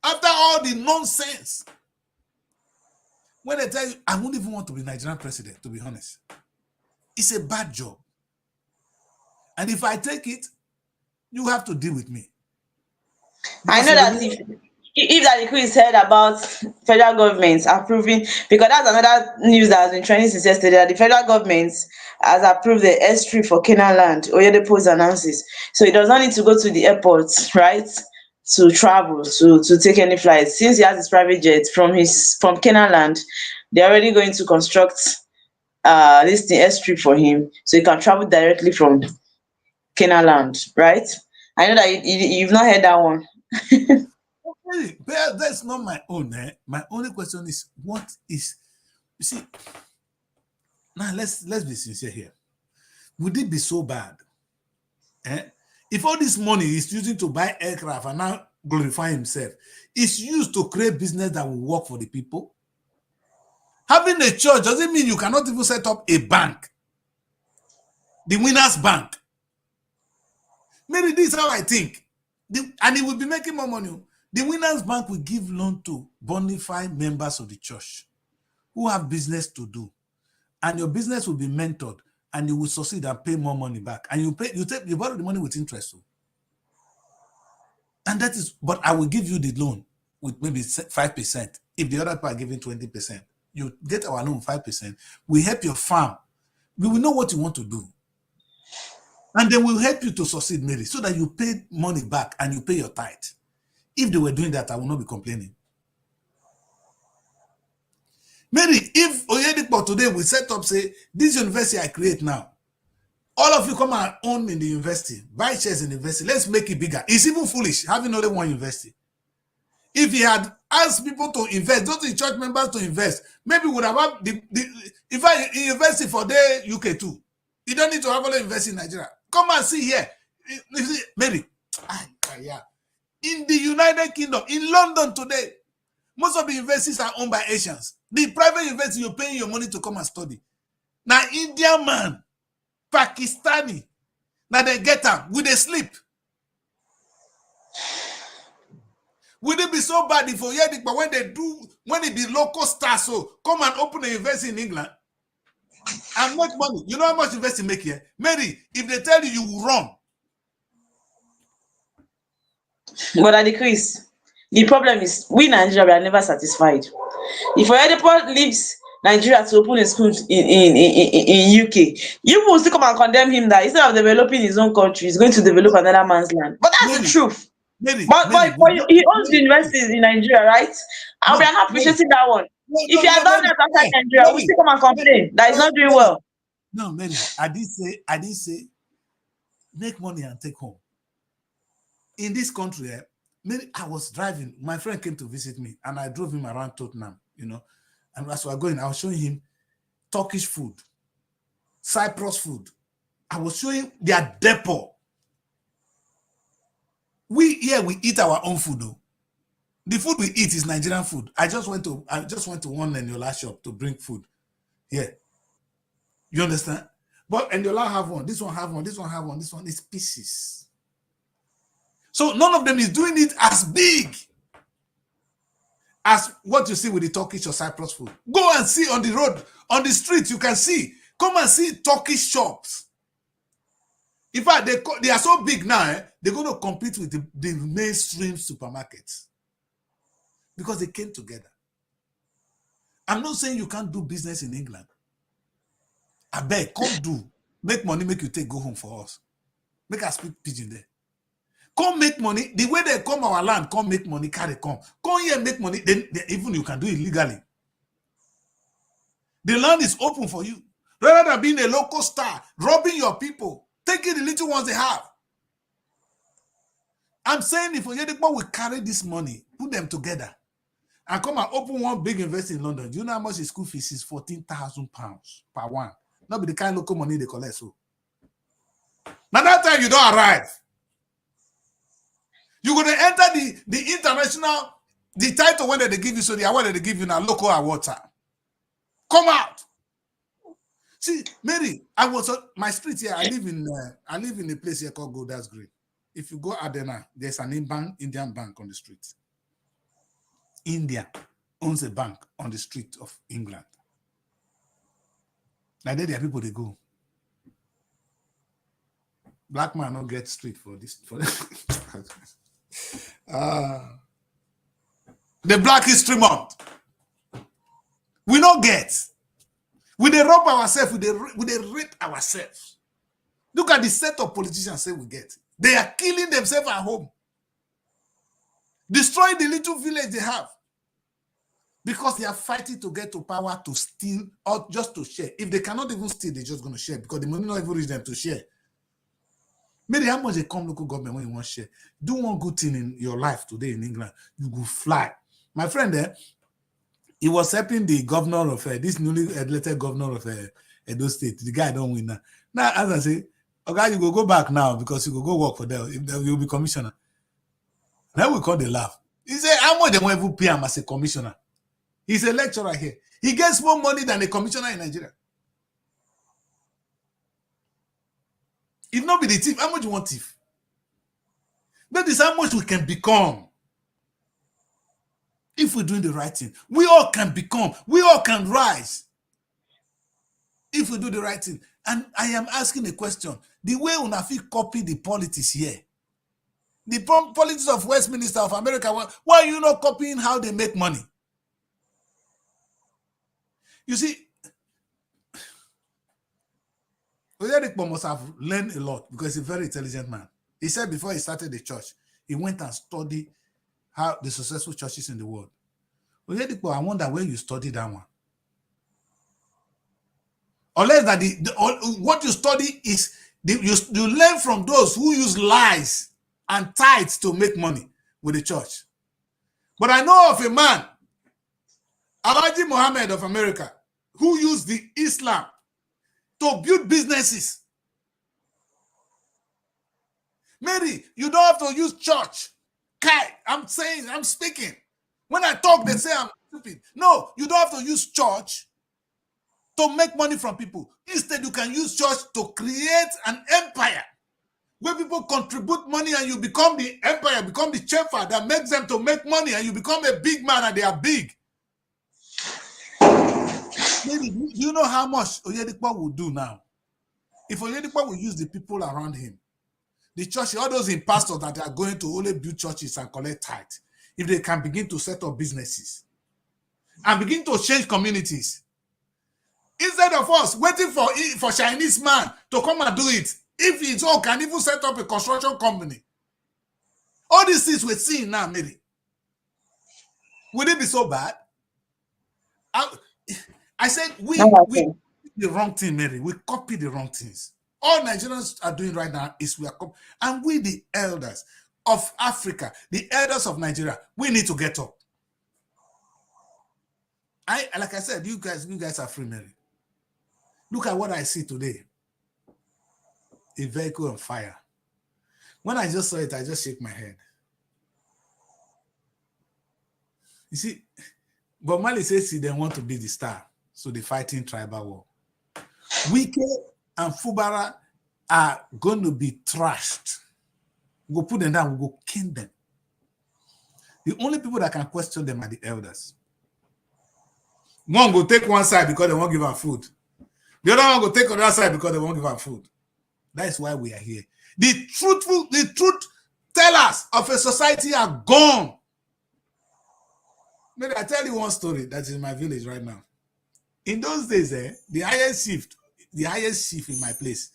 After all the nonsense. When they tell you, I wouldn't even want to be Nigerian president, to be honest. It's a bad job. And if I take it, you have to deal with me. I know that if that the quiz heard about federal government approving, because that's another news that has been trending since yesterday, that the federal government has approved the airstrip for Canaan land. Oyedepo announces, so he does not need to go to the airport, right, to travel to take any flight. Since he has his private jet from Canaan land, they're already going to construct this thing airstrip for him, so he can travel directly from Canaan land, right? I know that you've not heard that one. Okay, but that's not my own. My only question is, what is, you see, now let's be sincere here. Would it be so bad? If all this money is using to buy aircraft and now glorify himself, is used to create business that will work for the people? Having a church doesn't mean you cannot even set up a bank. The Winners Bank. Maybe this is how I think. And it will be making more money. The Winners Bank will give loan to bona fide members of the church who have business to do. And your business will be mentored and you will succeed and pay more money back. And you borrow the money with interest. And that is, but I will give you the loan with maybe 5%. If the other people are giving 20%, you get our loan 5%. We help your farm. We will know what you want to do. And then we'll help you to succeed, Mary, so that you pay money back and you pay your tithe. If they were doing that, I will not be complaining. Mary, if Oyedepo today will set up, say, this university I create now, all of you come and own in the university, buy shares in the university, let's make it bigger. It's even foolish having only one university. If he had asked people to invest, those church members to invest, maybe we would have if I invest for the UK too. You don't need to have only invest in Nigeria. Come and see here. Mary, in the United Kingdom, in London today, most of the universities are owned by Asians. The private university, you're paying your money to come and study. Now, Indian man, Pakistani, now they get them, will they sleep? Will it be so bad if Oyedepo, when it be local stars, so come and open a university in England and make money? You know how much university make here? Mary, if they tell you, you will run. But at the Chris, the problem is we Nigeria we are never satisfied. If Oyedepo leaves Nigeria to open a school in UK, you will still come and condemn him that instead of developing his own country, he's going to develop another man's land. But that's Mary, the truth. Mary, But he owns the universities in Nigeria, right? And we are not appreciating that one. If he had done that outside Nigeria, we still come and complain that he's not doing well. No, Mary, I didn't say make money and take home. In this country, Mary, I was driving. My friend came to visit me, and I drove him around Tottenham, And as we were going, I was showing him Turkish food, Cyprus food. I was showing their depot. We eat our own food, though. The food we eat is Nigerian food. I just went to one Eniola shop to bring food. Yeah. You understand? But Eniola have one, this one have one, this one have one, this one is pieces. So none of them is doing it as big as what you see with the Turkish or Cyprus food. Go and see on the road, on the street, you can see. Come and see Turkish shops. In fact, they are so big now, they're going to compete with the mainstream supermarkets because they came together. I'm not saying you can't do business in England. I beg, come do. Make money, make you go home for us. Make us speak pidgin there. Come make money. The way they come our land, come make money, carry come. Come here, make money. Then even you can do it legally. The land is open for you. Rather than being a local star, robbing your people, taking the little ones they have. I'm saying if Oyedepo will carry this money, put them together, and come and open one big investment in London, do you know how much his school fees is? £14,000 per one. Not be the kind of local money they collect. So now that time you don't arrive. You're going to enter the international, the title when they give you, so the award that they give you now, local award time. Come out. See, Mary, I was on my street here. I live in a place here called Golders Green. If you go Adena, there's an Indian bank on the street. India owns a bank on the street of England. Like there are people they go. Black man don't get street for this. The Black History Month. We don't get. We they rob ourselves. We they rape ourselves. Look at the set of politicians say we get. They are killing themselves at home. Destroying the little village they have. Because they are fighting to get to power to steal or just to share. If they cannot even steal, they're just going to share because the money not even reach them to share. Maybe how much they come local government when you want to share. Do one good thing in your life today in England, you will fly. My friend there, he was helping the governor of this newly elected governor of Edo State. The guy don't win now. Now, as I say, okay, you go back now because you go work for them. You'll be commissioner. Then we call the laugh. He said, how much they want to pay him as a commissioner? He's a lecturer here. He gets more money than a commissioner in Nigeria. If not be the thief, how much you want thief? That is how much we can become. If we're doing the right thing, we all can become. We all can rise. If we do the right thing. And I am asking a question. The way Unafi copy the politics here, the politics of Westminster of America, why are you not copying how they make money? You see, Oyedepo must have learned a lot because he's a very intelligent man. He said before he started the church, he went and studied how the successful churches in the world. Oyedepo, I wonder where you studied that one. Unless that what you study is you learn from those who use lies and tithes to make money with the church. But I know of a man, Alhaji Mohammed of America, who used the Islam to build businesses. Mary, you don't have to use church. Kai, I'm speaking. When I talk, they say I'm stupid. No, you don't have to use church to make money from people. Instead, you can use church to create an empire where people contribute money and you become the empire, become the chefa that makes them to make money and you become a big man and they are big. Maybe, do you know how much Oyedepo will do now? If Oyedepo will use the people around him, the church, all those in pastors that are going to only build churches and collect tithe, if they can begin to set up businesses and begin to change communities, instead of us waiting for Chinese man to come and do it, if it's all can even set up a construction company. All these things we're seeing now, Mary. Would it be so bad? I said we the wrong thing, Mary. We copy the wrong things. All Nigerians are doing right now is we are copying. And we, the elders of Africa, the elders of Nigeria, we need to get up. Like I said, you guys are free, Mary. Look at what I see today. A vehicle on fire. When I just saw it, I just shake my head. You see, but Mali says they want to be the star, so they're fighting tribal war. Wike and Fubara are going to be trashed. We'll put them down, we'll go kill them. The only people that can question them are the elders. One will take one side because they won't give her food. The other one will take on the other side because they won't give her food. That is why we are here. The truth tellers of a society are gone. Maybe I tell you one story that's in my village right now. In those days, the highest chief in my place.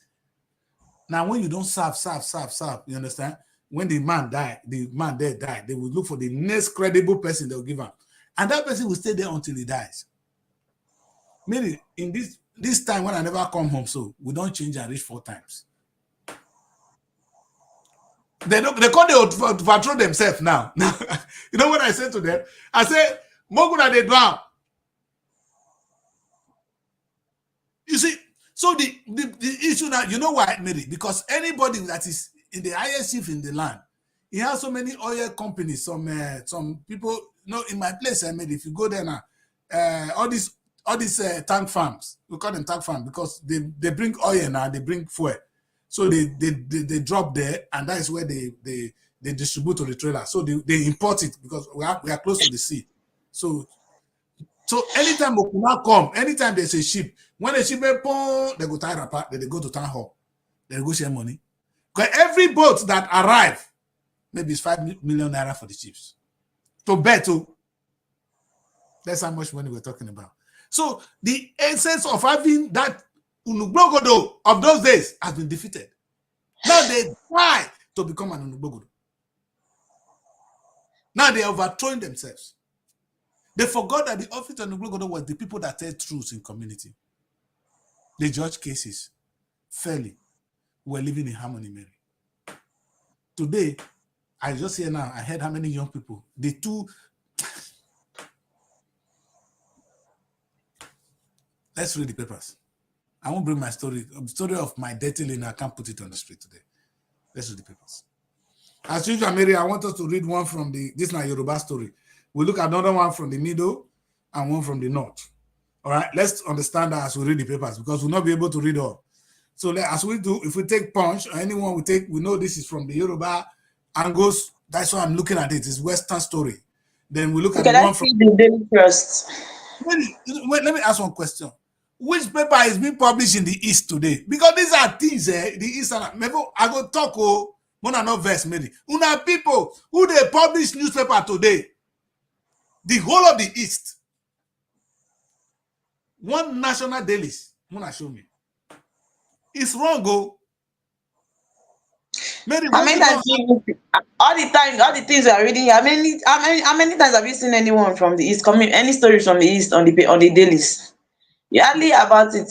Now, when you don't serve, you understand? When the man died, they will look for the next credible person they'll give him. And that person will stay there until he dies. Maybe in this time when I never come home, so we don't change and reach 4 times. They call they overthrow themselves now. You know what I say to them? I say, Moguna they drown. You see, so the issue now, you know why, Mary? Because anybody that is in the highest chief in the land, he has so many oil companies. Some people, you know, in my place, Mary, if you go there now, all these tank farms, we call them tank farms because they bring oil now, they bring fuel, so they drop there, and that is where they distribute to the trailer. So they import it because we are close to the sea. So anytime Okuma come, anytime there's a ship, when a ship they go tie apart, they go to town hall, they go share money. Because every boat that arrive, maybe it's 5 million naira for the ships. To bet to, that's how much money we're talking about. So the essence of having that Unugbogodo of those days has been defeated. Now they try to become an Unugbogodo. Now they are overthrowing themselves. They forgot that the office of Unugbogodo was the people that tell truths in community. They judge cases fairly. We're living in harmony, Mary. Today, I just hear now, I heard how many young people, the two. Let's read the papers. I won't bring my story, the story of my dirty lane. I can't put it on the street today. Let's read the papers. As usual, Mary, I want us to read one from this is my Yoruba story. We look at another one from the middle and one from the north. All right, let's understand that as we read the papers because we'll not be able to read all. So as we do, if we take Punch or anyone we take, we know this is from the Yoruba angles. That's why I'm looking at it. It's Western story. Then we look at Okay, the one let's from. see the Daily Trust. Wait, let me ask one question. Which paper is being published in the East today? Because these are things, the East and maybe I go talk one and not verse maybe. Una people who they publish newspaper today, the whole of the East. One national dailies, wanna show me. It's wrong, go. Maybe How many times all the things you are reading, how many times have you seen anyone from the East coming, any stories from the East on the dailies? You hardly about it.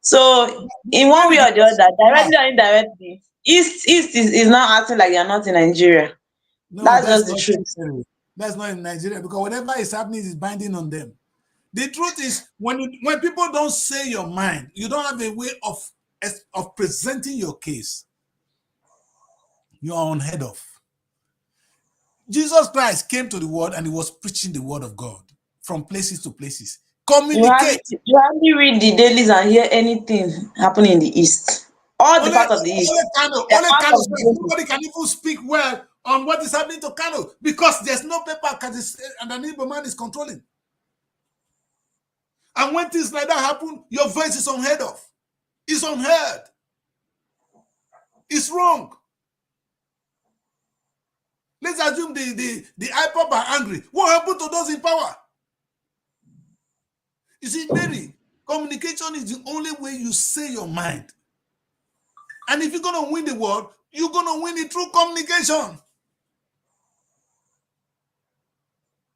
So in one way or the other, directly or indirectly, East is now acting like they are not in Nigeria. No, That's that's just the not truth. that's not in Nigeria because whatever is happening is binding on them. The truth is, when people don't say your mind, you don't have a way of presenting your case. You are unheard of. Jesus Christ came to the world and he was preaching the word of God from places to places. Communicate. You hardly read the dailies and hear anything happening in the East. All the Only, part of the East. Kano, They are only part Kano. of the dailies. Nobody can even speak well on what is happening to Kano because there's no paper and an Igbo man is controlling. And when things like that happen, your voice is unheard of. It's unheard. It's wrong. Let's assume the IPOP are angry. What happened to those in power? You see, Mary, communication is the only way you say your mind. And if you're going to win the world, you're going to win it through communication.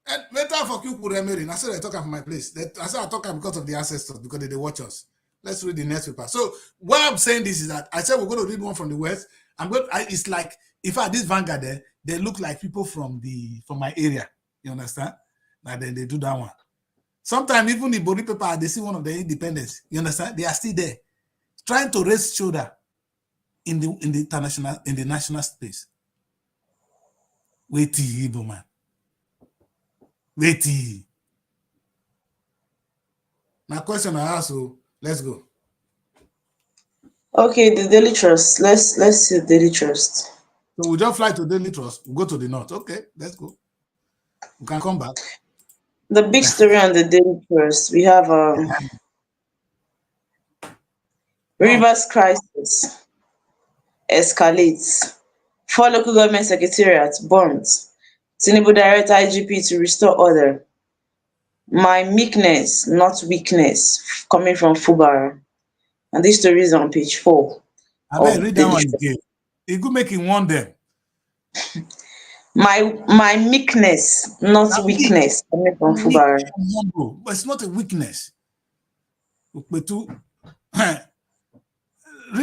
And better for people, Mary. I said I talk from my place. I said I talk because of the ancestors, because they watch us. Let's read the next paper. So why I'm saying this is that I said we're going to read one from the West. It's like, if I this Vanguard there, they look like people from my area. You understand? Now then they do that one. Sometimes even the body paper, they see one of the independents. You understand? They are still there, trying to raise shoulder in the national space. Wait, Igbo man. Wait. Now question I ask you, let's go. Okay, the Daily Trust. Let's see the Daily Trust. So we just fly to Daily Trust. We go to the north. Okay, let's go. We can come back. The big story on the Daily Trust. We have Rivers crisis escalates. 4 local government secretariats burnt. Tinubu direct IGP to restore order. My meekness, not weakness, coming from Fubara. And this story is on page 4 I better of read that Daily one Trust. again. It could make him one them. My meekness, not Now, weakness, coming from Fubara. but it's not a weakness. Read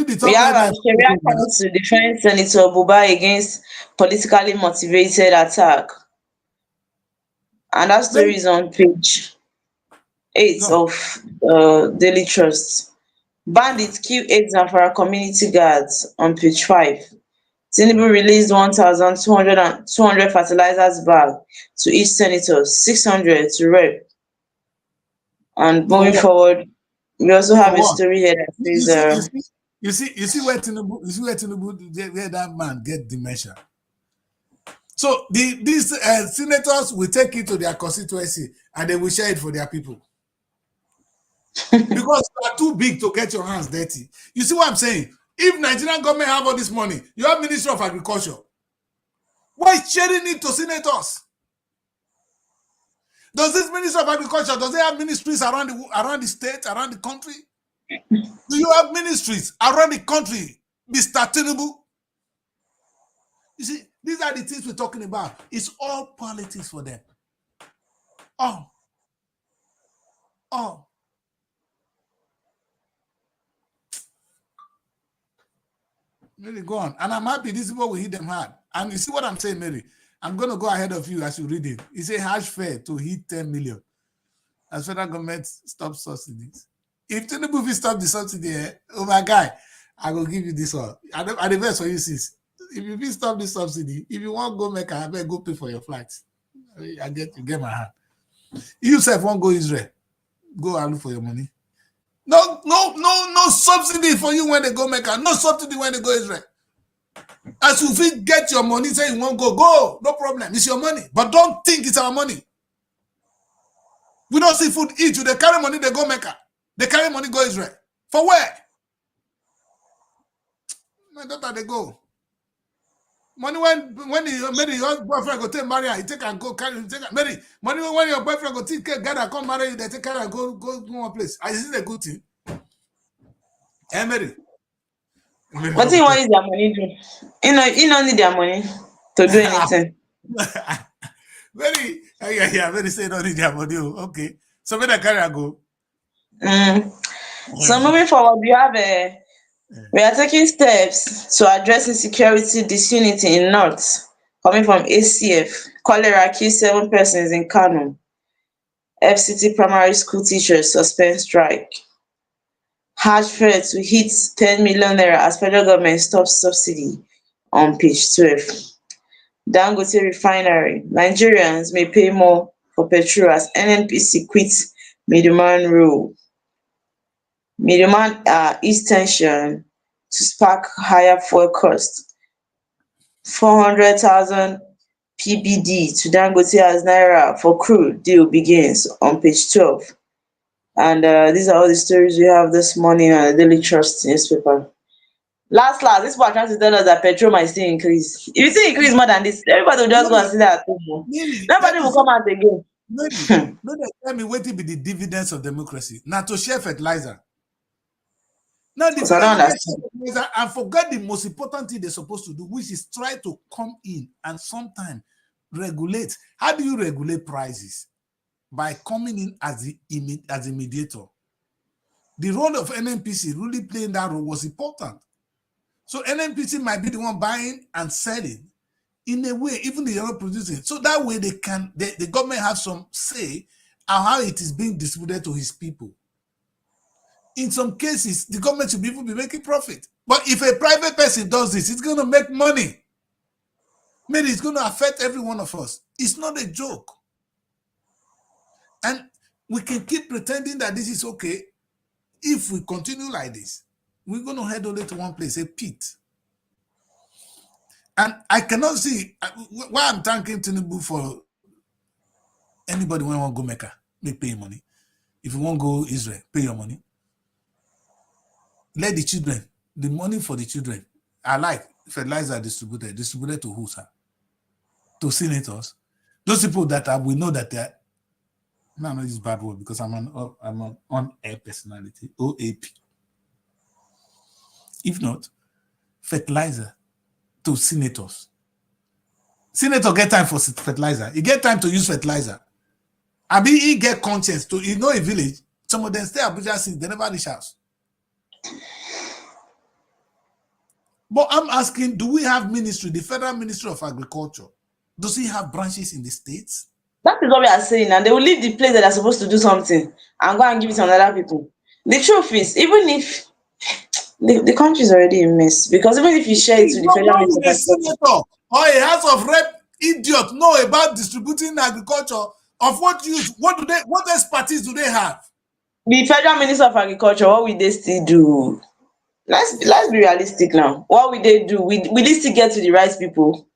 the We top have a headline. Sharia Council defend Senator Buba against politically motivated attack. And that story is on page 8 Go. of Daily Trust. Bandits kill 8 Zamfara community guards on page 5. Tinubu released 1,200 fertilizers bag to each senator, 600 to rep. And For moving what? forward, we also For have a what? story here that You says, see, you see, you see where Tinubu, where that man get dementia. So these senators will take it to their constituency and they will share it for their people because you are too big to get your hands dirty. You see what I'm saying? If Nigerian government have all this money, you have Ministry of Agriculture. Why sharing it to senators? Does this Ministry of Agriculture, does they have ministries around the state, around the country? Do you have ministries around the country, Mr. Tinubu? You see, these are the things we're talking about. It's all politics for them. Oh. Mary, go on. And I'm happy this people will hit them hard. And you see what I'm saying, Mary? I'm going to go ahead of you as you read it. It's a harsh fare to hit 10 million as federal government stops subsidies. If Tinubu will stop the subsidy, oh my guy, I will give you this one. And the best for you, sis. If you will stop the subsidy, if you want to go make I better go pay for your flights. You get my hand. You self won't go Israel. Go and look for your money. No subsidy for you when they go Mecca. No subsidy when they go Israel. As you fit get your money, say you won't go, no problem. It's your money. But don't think it's our money. We don't see food eat. They carry money, they go Mecca. They carry money, go Israel. For where? My daughter, they go. Money when your boyfriend go take marry her, he take and go carry Mary. Money when your boyfriend go take gather come marry you, they take care and go one place. Is it a good thing? Mary. what do you want use their money do? You don't need their money to do anything. Very say don't need their money. Okay. So when I carry I go. So moving forward, we are taking steps to address insecurity disunity in North, coming from ACF. Cholera kills 7 persons in Kano. FCT primary school teachers suspend strike. Harsh fare to hit 10 million naira as federal government stops subsidy on page 12. Dangote refinery. Nigerians may pay more for petrol as NNPC quits middleman rule. Middleman ease tension to spark higher fuel cost. 400,000 PBD to Dangote as naira for crude deal begins on page 12. And these are all the stories we have this morning on the Daily Trust newspaper. Last, this people are trying to tell us that petrol might still increase. If you still increase more than this, everybody will just go and sit there at home. Nobody will come out again. Maybe. No, tell me what will be the dividends of democracy. Now to share fertilizer. Now the So I don't federal government understand. share fertilizer and forget the most important thing they're supposed to do, which is try to come in and sometimes regulate. How do you regulate prices? By coming in as a mediator. The role of NNPC really playing that role was important. So NNPC might be the one buying and selling in a way, even the other producing. So that way the government has some say on how it is being distributed to his people. In some cases, the government should even be making profit. But if a private person does this, it's going to make money. Maybe it's going to affect every one of us. It's not a joke. And we can keep pretending that this is okay. If we continue like this, we're going to head only to one place, a pit. And I cannot see why I'm thanking Tinubu for anybody when want to go Mecca, make pay money. If you want to go Israel, pay your money. Let the children, the money for the children, I like fertilizer distributed to who, sir? To senators. Those people that we know that they're, no, not this bad word because I'm an on-air personality, OAP. If not, fertilizer to senators. Senator get time for fertilizer. He get time to use fertilizer. I mean, he get conscience to, a village. Some of them stay Abuja since they never reach house. But I'm asking, do we have ministry, the Federal Ministry of Agriculture? Does it have branches in the states? That is what we are saying, and they will leave the place that they're supposed to do something and go and give it to another people. The truth is, even if the country is already a mess, because even if you share it If with the federal someone minister with a of agriculture, senator or a House of Rep idiot know about distributing agriculture, of what use? What expertise do they have? the federal minister of agriculture, what will they still do? Let's be realistic now. What will they do? Will it still get to the right people,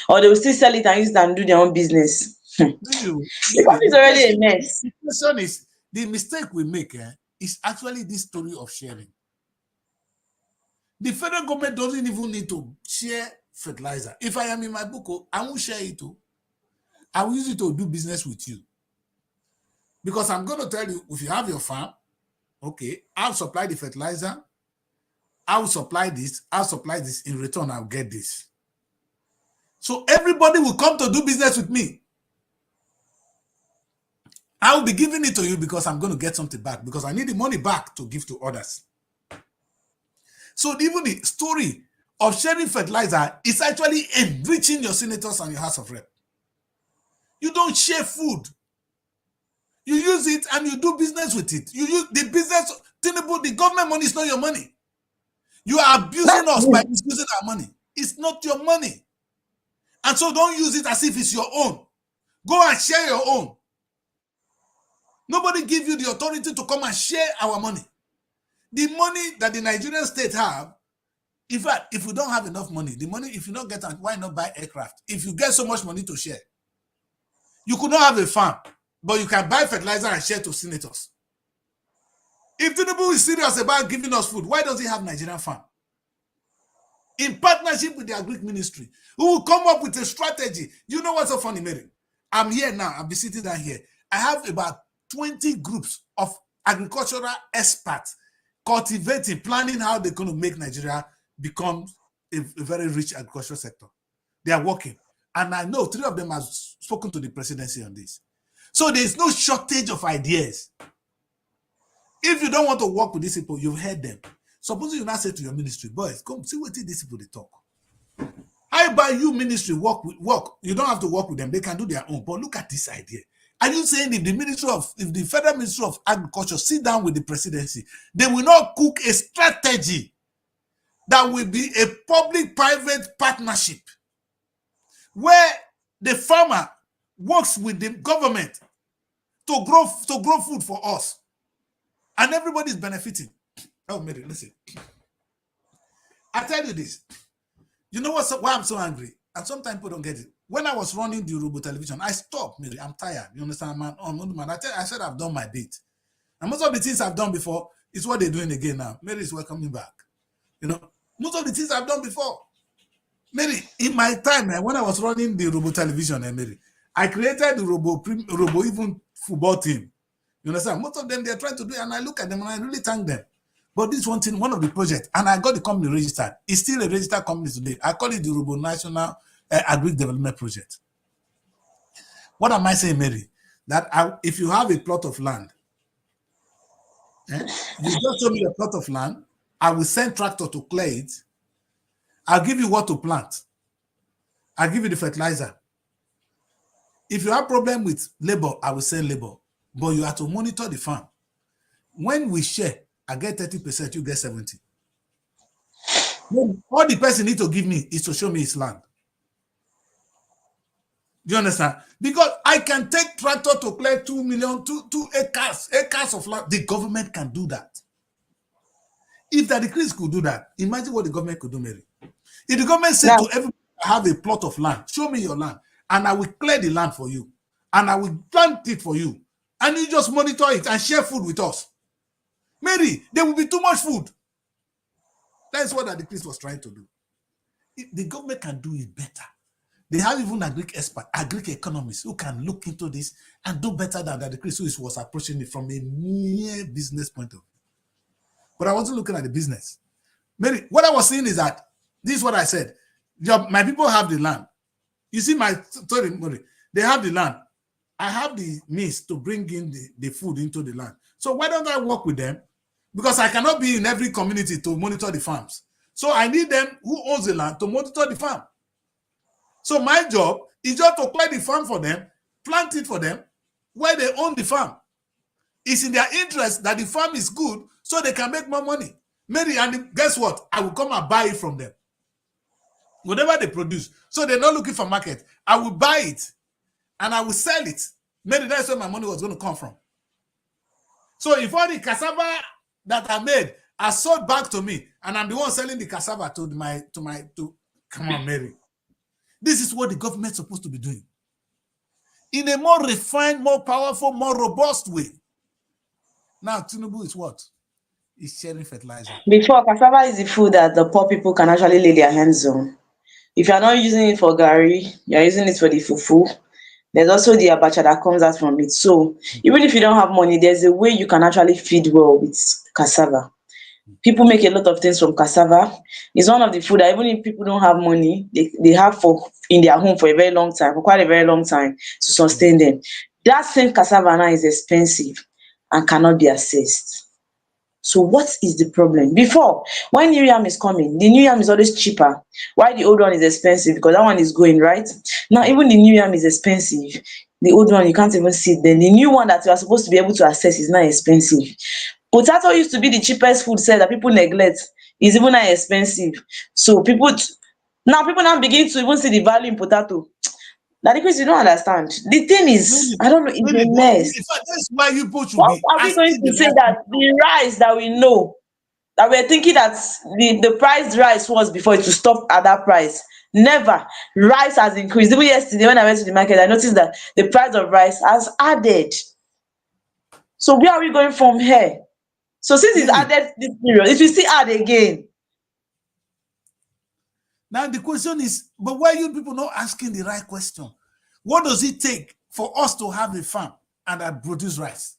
or they will still sell it and use it and do their own business? The Maybe country is already a mess. the question is, the mistake we make is actually this story of sharing. The federal government doesn't even need to share fertilizer. If I am in my book, I won't share it. I will use it to do business with you. Because I'm going to tell you, if you have your farm, okay, I'll supply the fertilizer, I'll supply this, in return, I'll get this. So everybody will come to do business with me. I will be giving it to you because I'm going to get something back, because I need the money back to give to others. So even the story of sharing fertilizer is actually enriching your senators and your House of Rep. You don't share food. You use it and you do business with it. You use the business, the government money is not your money. You are abusing us by misusing our money. It's not your money. And so don't use it as if it's your own. Go and share your own. Nobody give you the authority to come and share our money. The money that the Nigerian state have, in fact, if we don't have enough money, the money, if you don't get it, why not buy aircraft? If you get so much money to share, you could not have a farm, but you can buy fertilizer and share to senators. If Tinubu is serious about giving us food, why does he have Nigerian farm? In partnership with the Agric Ministry, who will come up with a strategy. You know what's so funny, Mary? I'm here now. I'll be sitting down here. I have about 20 groups of agricultural experts cultivating, planning how they're going to make Nigeria become a very rich agricultural sector. They are working. And I know 3 of them have spoken to the presidency on this. So there's no shortage of ideas. If you don't want to work with these people, you've heard them. Suppose you now say to your ministry, boys, come see what these people they talk. How about you ministry work? You don't have to work with them. They can do their own. But look at this idea. Are you saying if the Federal Ministry of Agriculture sit down with the presidency, they will not cook a strategy that will be a public-private partnership where the farmer works with the government to grow food for us, and everybody is benefiting? Oh, Mary, listen. I tell you this. You know why I'm so angry? And sometimes people don't get it. When I was running the Robo television, I stopped, Mary. I'm tired. You understand, man? I said I've done my bit. And most of the things I've done before is what they're doing again now. Mary is welcoming back. You know, most of the things I've done before. Mary, in my time, when I was running the Robo television, Mary, I created the Robo even football team. You understand? Most of them, they're trying to do it, and I look at them and I really thank them. But this one thing, one of the projects, and I got the company registered. It's still a registered company today. I call it the Robo National Agri Development Project. What am I saying, Mary? That if you have a plot of land, you just show me a plot of land, I will send tractor to clear it. I'll give you what to plant. I'll give you the fertilizer. If you have problem with labor, I will send labor. But you have to monitor the farm. When we share, I get 30%, you get 70%. All the person need to give me is to show me his land. Do you understand? Because I can take tractor to clear 2 million, 2 acres of land. The government can do that. If the decrees could do that, imagine what the government could do, Mary. If the government said to everybody, I have a plot of land, show me your land, and I will clear the land for you, and I will plant it for you, and you just monitor it and share food with us. Mary, there will be too much food. That's what the decrees was trying to do. The government can do it better. They have even agric experts, agric economists who can look into this and do better than the decrees who was approaching it from a mere business point of view. But I wasn't looking at the business. Mary, what I was saying is that this is what I said. My people have the land. You see my story, Mary. They have the land. I have the means to bring in the food into the land. So why don't I work with them? Because I cannot be in every community to monitor the farms. So I need them who owns the land to monitor the farm. So my job is just to clear the farm for them, plant it for them, where they own the farm. It's in their interest that the farm is good so they can make more money. Maybe, and guess what? I will come and buy it from them. Whatever they produce. So they're not looking for market. I will buy it and I will sell it. Maybe that's where my money was going to come from. So if all the cassava that I made are sold back to me, and I'm the one selling the cassava to come on, Mary. This is what the government is supposed to be doing. In a more refined, more powerful, more robust way. Now, Tinubu is what? He's sharing fertilizer. Before, cassava is the food that the poor people can actually lay their hands on. If you're not using it for gari, you're using it for the fufu. There's also the abacha that comes out from it. So even if you don't have money, there's a way you can actually feed well with cassava. People make a lot of things from cassava. It's one of the food that even if people don't have money, they have for in their home for a very long time, for quite a very long time to sustain them. That same cassava now is expensive and cannot be accessed. So what is the problem? Before, when new yam is coming, the new yam is always cheaper. Why the old one is expensive? Because that one is going, right? Now, even the new yam is expensive. The old one, you can't even see it. Then the new one that you are supposed to be able to access is not expensive. Potato used to be the cheapest food set that people neglect. It's even not expensive. So people now begin to even see the value in potato. That because you don't understand. The thing is, I don't know, it's a mess. In fact, that's why you both should What be are we going asking to the say right that the rice that we know, that we're thinking that the price rice was before it to stop at that price? Never. Rice has increased. Even yesterday when I went to the market, I noticed that the price of rice has added. So where are we going from here? So since it's Really? added this period, it will still add again. Now the question is, but why are you people not asking the right question? What does it take for us to have a farm and that produce rice?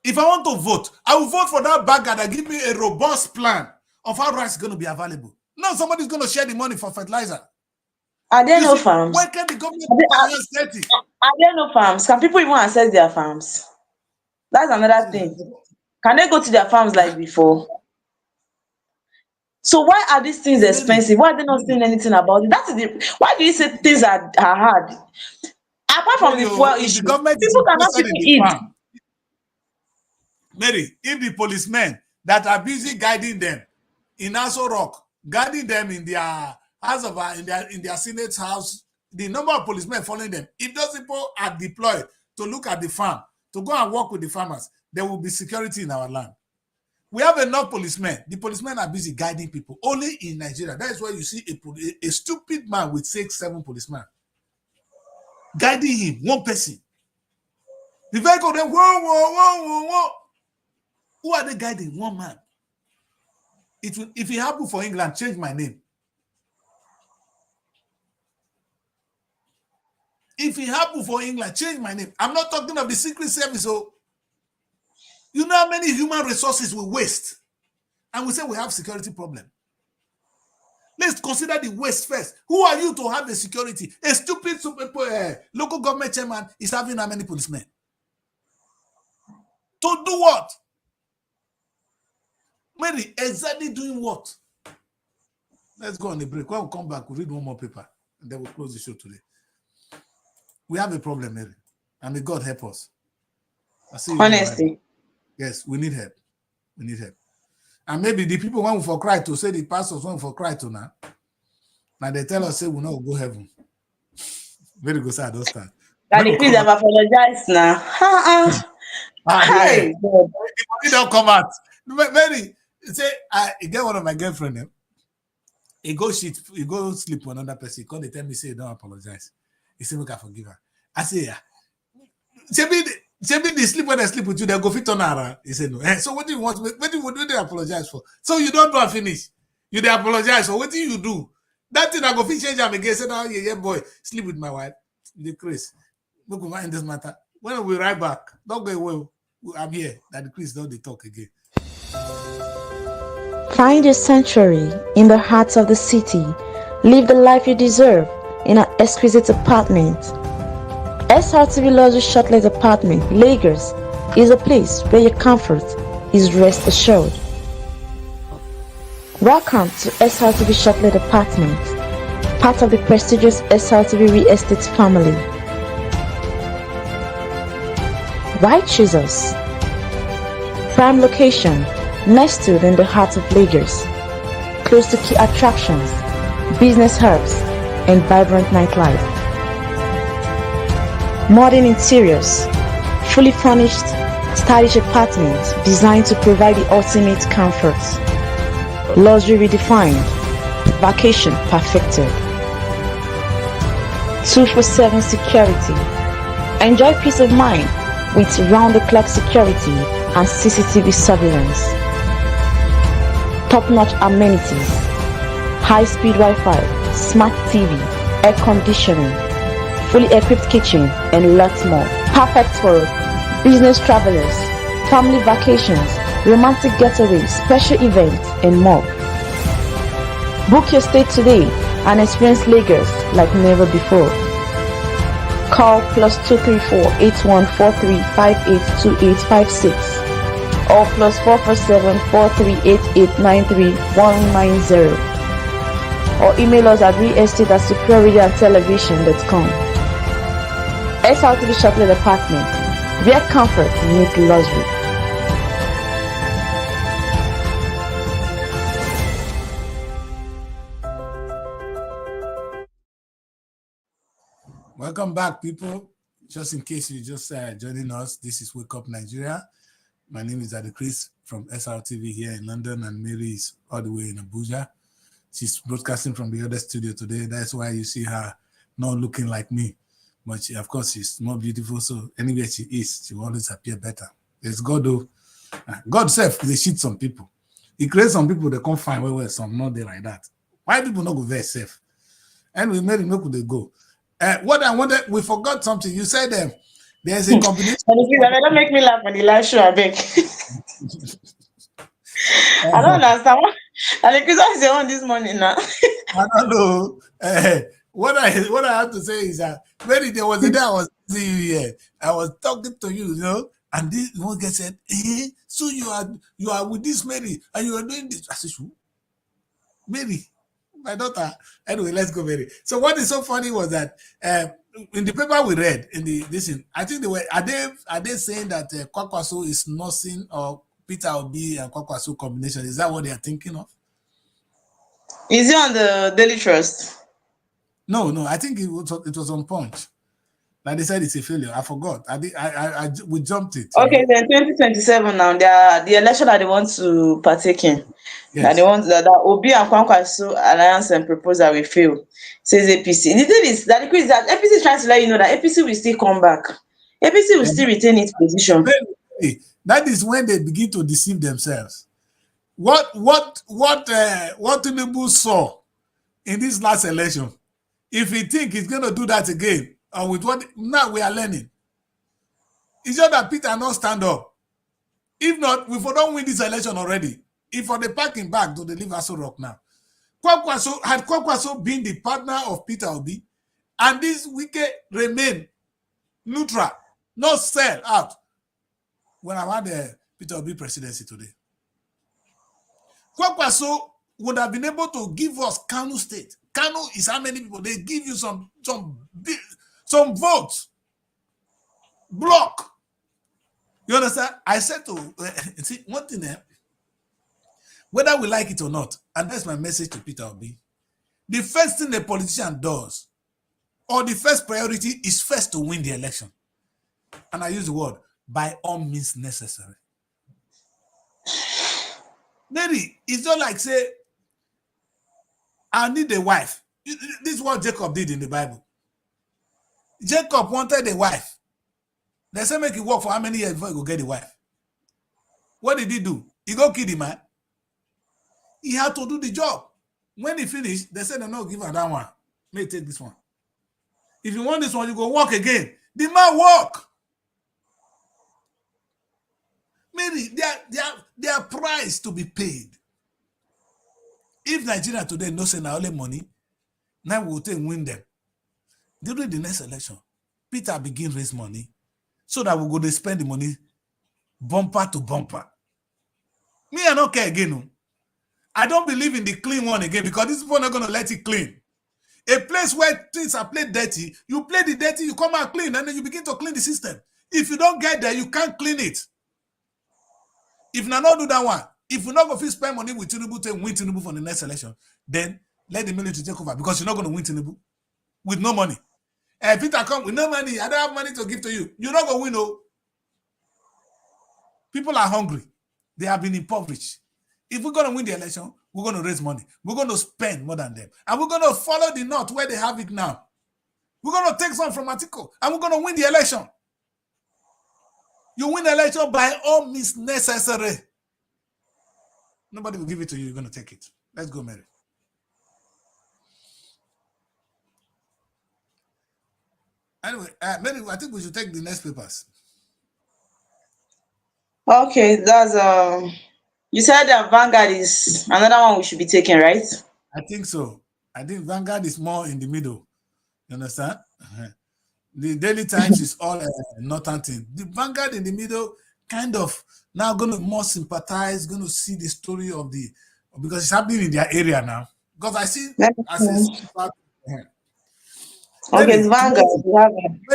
If I want to vote, I will vote for that bagger that give me a robust plan of how rice is going to be available. No, somebody's going to share the money for fertilizer. Are there You no see, farms? why can't the government balance 30? Are there no farms? Can people even access their farms? That's another thing. Can they go to their farms like before? So why are these things expensive? Why are they not saying anything about it? That is the why do you say things are hard? Apart from the fuel If the issue, government is people cannot interested in even the eat. farm, Mary, if the policemen that are busy guiding them in Aso Rock, guiding them in their house of in their Senate's house, the number of policemen following them, if those people are deployed to look at the farm, to go and work with the farmers, there will be security in our land. We have enough policemen. The policemen are busy guiding people. Only in Nigeria. That is why you see a stupid man with 6, 7 policemen guiding him, one person. The vehicle, then whoa, whoa, whoa, whoa, whoa. Who are they guiding? One man. It will, if it happened for England, change my name. If it happened for England, change my name. I'm not talking of the Secret Service. So, you know how many human resources we waste? And we say we have security problem. Let's consider the waste first. Who are you to have the security? A stupid local government chairman is having how many policemen? To do what? Mary, exactly doing what? Let's go on the break. When we come back, we'll read one more paper, and then we'll close the show today. We have a problem, Mary, and may God help us. I see you. Honestly. Yes, we need help. We need help. And maybe the people want for cry to say the pastors want for cry to now. Now they tell us say we not go heaven. Very good, sir. Don't start. That the Chris have apologized now. Yeah. It don't come out. Mary, say I get one of my girlfriend. He go sleep with another person. He call they tell me say don't apologize. He say we can forgive her. I say yeah. Maybe they sleep when they sleep with you, they go fit on around. He said no. So what do you want? What do they apologize for? So you don't do and finish. You they apologize for what do you do? That thing I go fit change them again. Say now, yeah, boy, sleep with my wife. The Chris. Look over in this matter. When we right back, don't go away. I'm here. That the Chris don't they talk again. Find your sanctuary in the heart of the city. Live the life you deserve in an exquisite apartment. Srtv Luxury Shortlet Apartment, Lagos, is a place where your comfort is rest assured. Welcome to Srtv Shortlet Apartment, part of the prestigious Srtv Real Estate family. Why choose us? Prime location, nestled in the heart of Lagos, close to key attractions, business hubs, and vibrant nightlife. Modern interiors, fully furnished, stylish apartments designed to provide the ultimate comfort. Luxury redefined, vacation perfected. 24/7 security. Enjoy peace of mind with round-the-clock security and CCTV surveillance. Top-notch amenities, high-speed Wi-Fi, smart TV, air conditioning, fully equipped kitchen, and lots more. Perfect for business travelers, family vacations, romantic getaways, special events, and more. Book your stay today and experience Lagos like never before. Call +234 8143 582856 or +447 4388 93190 or email us at realestate@superiorradioandtelevision.com. Srtv Shortlet Apartment, where comfort meets luxury. Welcome back, people. Just in case you just joining us, this is Wake Up Nigeria. My name is Adi Chris from Srtv here in London, and Mary is all the way in Abuja. She's broadcasting from the other studio today. That's why you see her not looking like me. But she, of course, she's more beautiful. So anywhere she is, she will always appear better. It's God, though. God self, they cheat some people. He creates some people that can't find where some not there like that. Why people not go very safe? And we made him make they go. What I wanted, we forgot something. You said there's a combination. Don't make me laugh on the live show, I beg. I don't understand. And the is the one this morning now. I don't know. What I have to say is that when there was a day I was seeing you here, I was talking to you, you know, and this one guy said, so you are with this Mary and you are doing this. I said, who? Mary, my daughter. Anyway, let's go, Mary. So what is so funny was that in the paper we read in this, I think they were are they saying that Kwakwaso is nursing or Peter Obi and Kwakwaso combination? Is that what they are thinking of? Is it on the Daily Trust? No, I think it was on Punch. Like they said, it's a failure. I forgot. We jumped it. Okay, then 2027 now. The election that they want to partake in. Yes. That they want that Obi and Kwankwaso alliance and proposal will fail. Says APC. The thing is that APC is trying to let you know that APC will still come back. APC will still retain its position. That is when they begin to deceive themselves. What Tinubu saw in this last election, if he think he's going to do that again, or with what now we are learning, it's just that Peter not stand up. If not, we don't win this election already. If for the parking back to the Aso Rock now, had Kwakwaso been the partner of Peter Obi, and this wicked remain neutral, not sell out, when I had the Peter Obi presidency today, Kwakwaso would have been able to give us Kano State. Kano is how many people? They give you some votes. Block. You understand? I said to see one thing there, whether we like it or not, and that's my message to Peter Obi. The first thing a politician does, or the first priority, is first to win the election. And I use the word by all means necessary. Mary, it's not like say, I need a wife. This is what Jacob did in the Bible. Jacob wanted a wife. They say make it work for how many years before he go get a wife? What did he do? He go kill the man. He had to do the job. When he finished, they said, no, give her that one. May take this one. If you want this one, you go walk again. The man walk. Mary, they are price to be paid. If Nigeria today no say now only money, now we will take win them. During the next election, Peter begin raise money so that we go to spend the money bumper to bumper. Me, I don't care again. No. I don't believe in the clean one again because these people are not going to let it clean. A place where things are played dirty, you play the dirty, you come out clean, and then you begin to clean the system. If you don't get there, you can't clean it. If you not do that one, if you're not going to spend money with Tinubu to win Tinubu for the next election, then let the military take over because you're not going to win Tinubu with no money. Peter come with no money, I don't have money to give to you. You're not going to win, no. People are hungry. They have been impoverished. If we're going to win the election, we're going to raise money. We're going to spend more than them. And we're going to follow the North where they have it now. We're going to take some from Atiko and we're going to win the election. You win the election by all means necessary. Nobody will give it to you. You're going to take it. Let's go, Mary. Anyway, Mary, I think we should take the next papers. Okay, that's you said that Vanguard is another one we should be taking, right? I think so. I think Vanguard is more in the middle. You understand? The Daily Times is all northern thing. The Vanguard in the middle kind of now going to more sympathize, going to see the story of the, because it's happening in their area now. Because I see, okay, it's Vanguard.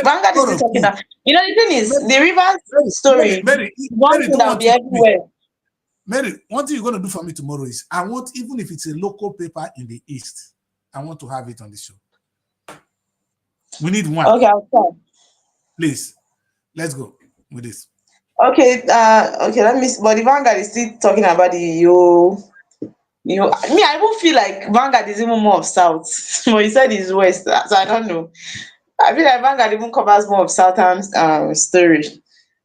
Vanguard is still talking now. You know, the thing is, the Rivers story, one thing that will be everywhere. Mary, one thing you're going to do for me tomorrow is, I want, even if it's a local paper in the East, I want to have it on the show. We need one. Okay, I'll try. Please, let's go with this. Okay, okay, let me see. But the Vanguard is still talking about the me, I even feel like Vanguard is even more of South. But you said it's West, so I don't know. I feel like Vanguard even covers more of Southern story.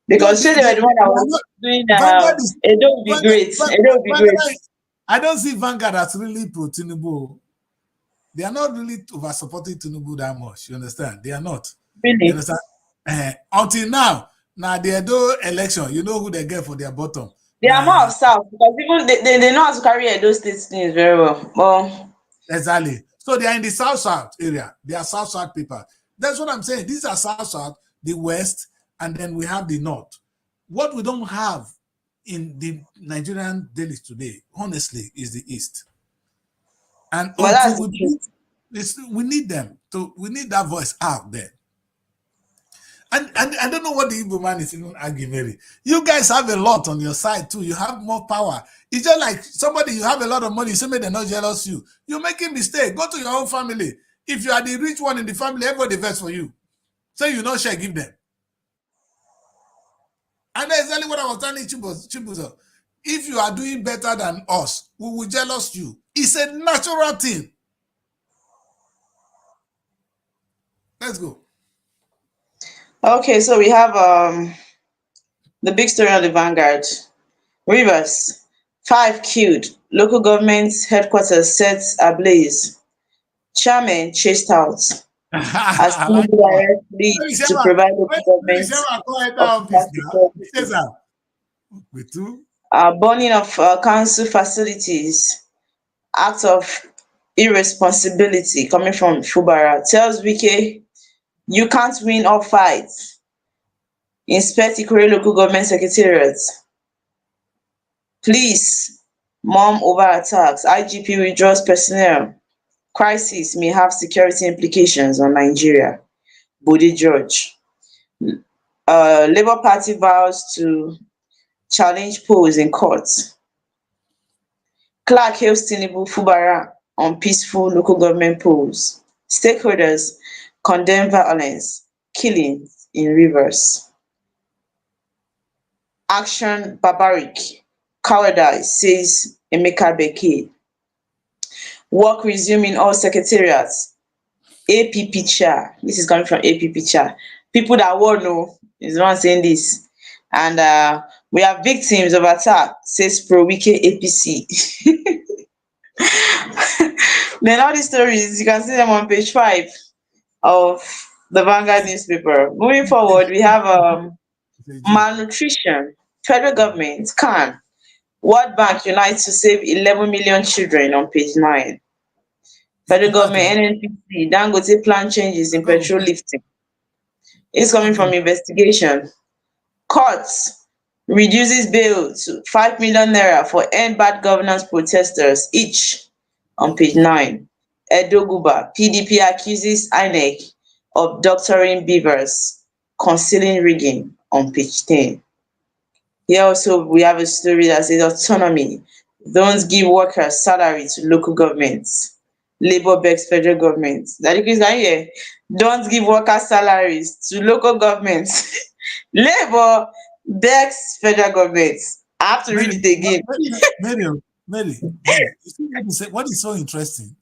Because they were the one that was doing it don't be great. It don't be great. I don't see Vanguard as really pro Tinubu. They are not really over supporting Tinubu that much. You understand? They are not. Really? You understand? Until now they do election. You know who they get for their bottom. They are more of South because even they know how to carry those states things very well. Well, exactly. So they are in the South area. They are South people. That's what I'm saying. These are South, the West, and then we have the North. What we don't have in the Nigerian dailies today, honestly, is the East. And we need them to. We need that voice out there. And I don't know what the Igbo man is even arguing, Mary. You guys have a lot on your side too. You have more power. It's just like somebody, you have a lot of money, somebody they're not jealous you. You're making mistake. Go to your own family. If you are the rich one in the family, everybody vests for you. So you not share, give them. And that's exactly what I was telling Chibuzo. If you are doing better than us, we will jealous you. It's a natural thing. Let's go. Okay, so we have the big story on the Vanguard. Rivers, 5 killed. Local government headquarters set ablaze. Chairman chased out. As leads to provide local government burning of council facilities. Act of irresponsibility coming from Fubara. Tells Wike, you can't win all fights. Inspect Ikore local government secretariat. Police mom over attacks. IGP withdraws personnel. Crisis may have security implications on Nigeria. Bode George. Labour Party vows to challenge polls in court. Clark hails Tinubu Fubara on peaceful local government polls. Stakeholders condemn violence, killings in Rivers. Action barbaric, cowardice, says Emeka Beke. Work resume in all secretariats. APP chair. This is coming from APP chair. People that won't know is the one saying this. And we are victims of attack, says Pro Wike APC. Then all these stories, you can see them on page 5 of the Vanguard newspaper. Moving forward, we have malnutrition. Federal government can. World Bank unites to save 11 million children on page 9. Federal government NNPC, Dangote plan changes in petrol lifting. It's coming from investigation. Courts reduces bail to 5 million naira for end bad governance protesters each on page 9. Edoguba, PDP accuses INEC of doctoring beavers, concealing rigging on page 10. Here also we have a story that says autonomy. Don't give workers salary to local governments. Labour begs federal government. Daddy Chris, can you hear? Don't give workers salaries to local governments. Labour begs federal government. I have to read Mary, it again. Mary, you see what is so interesting?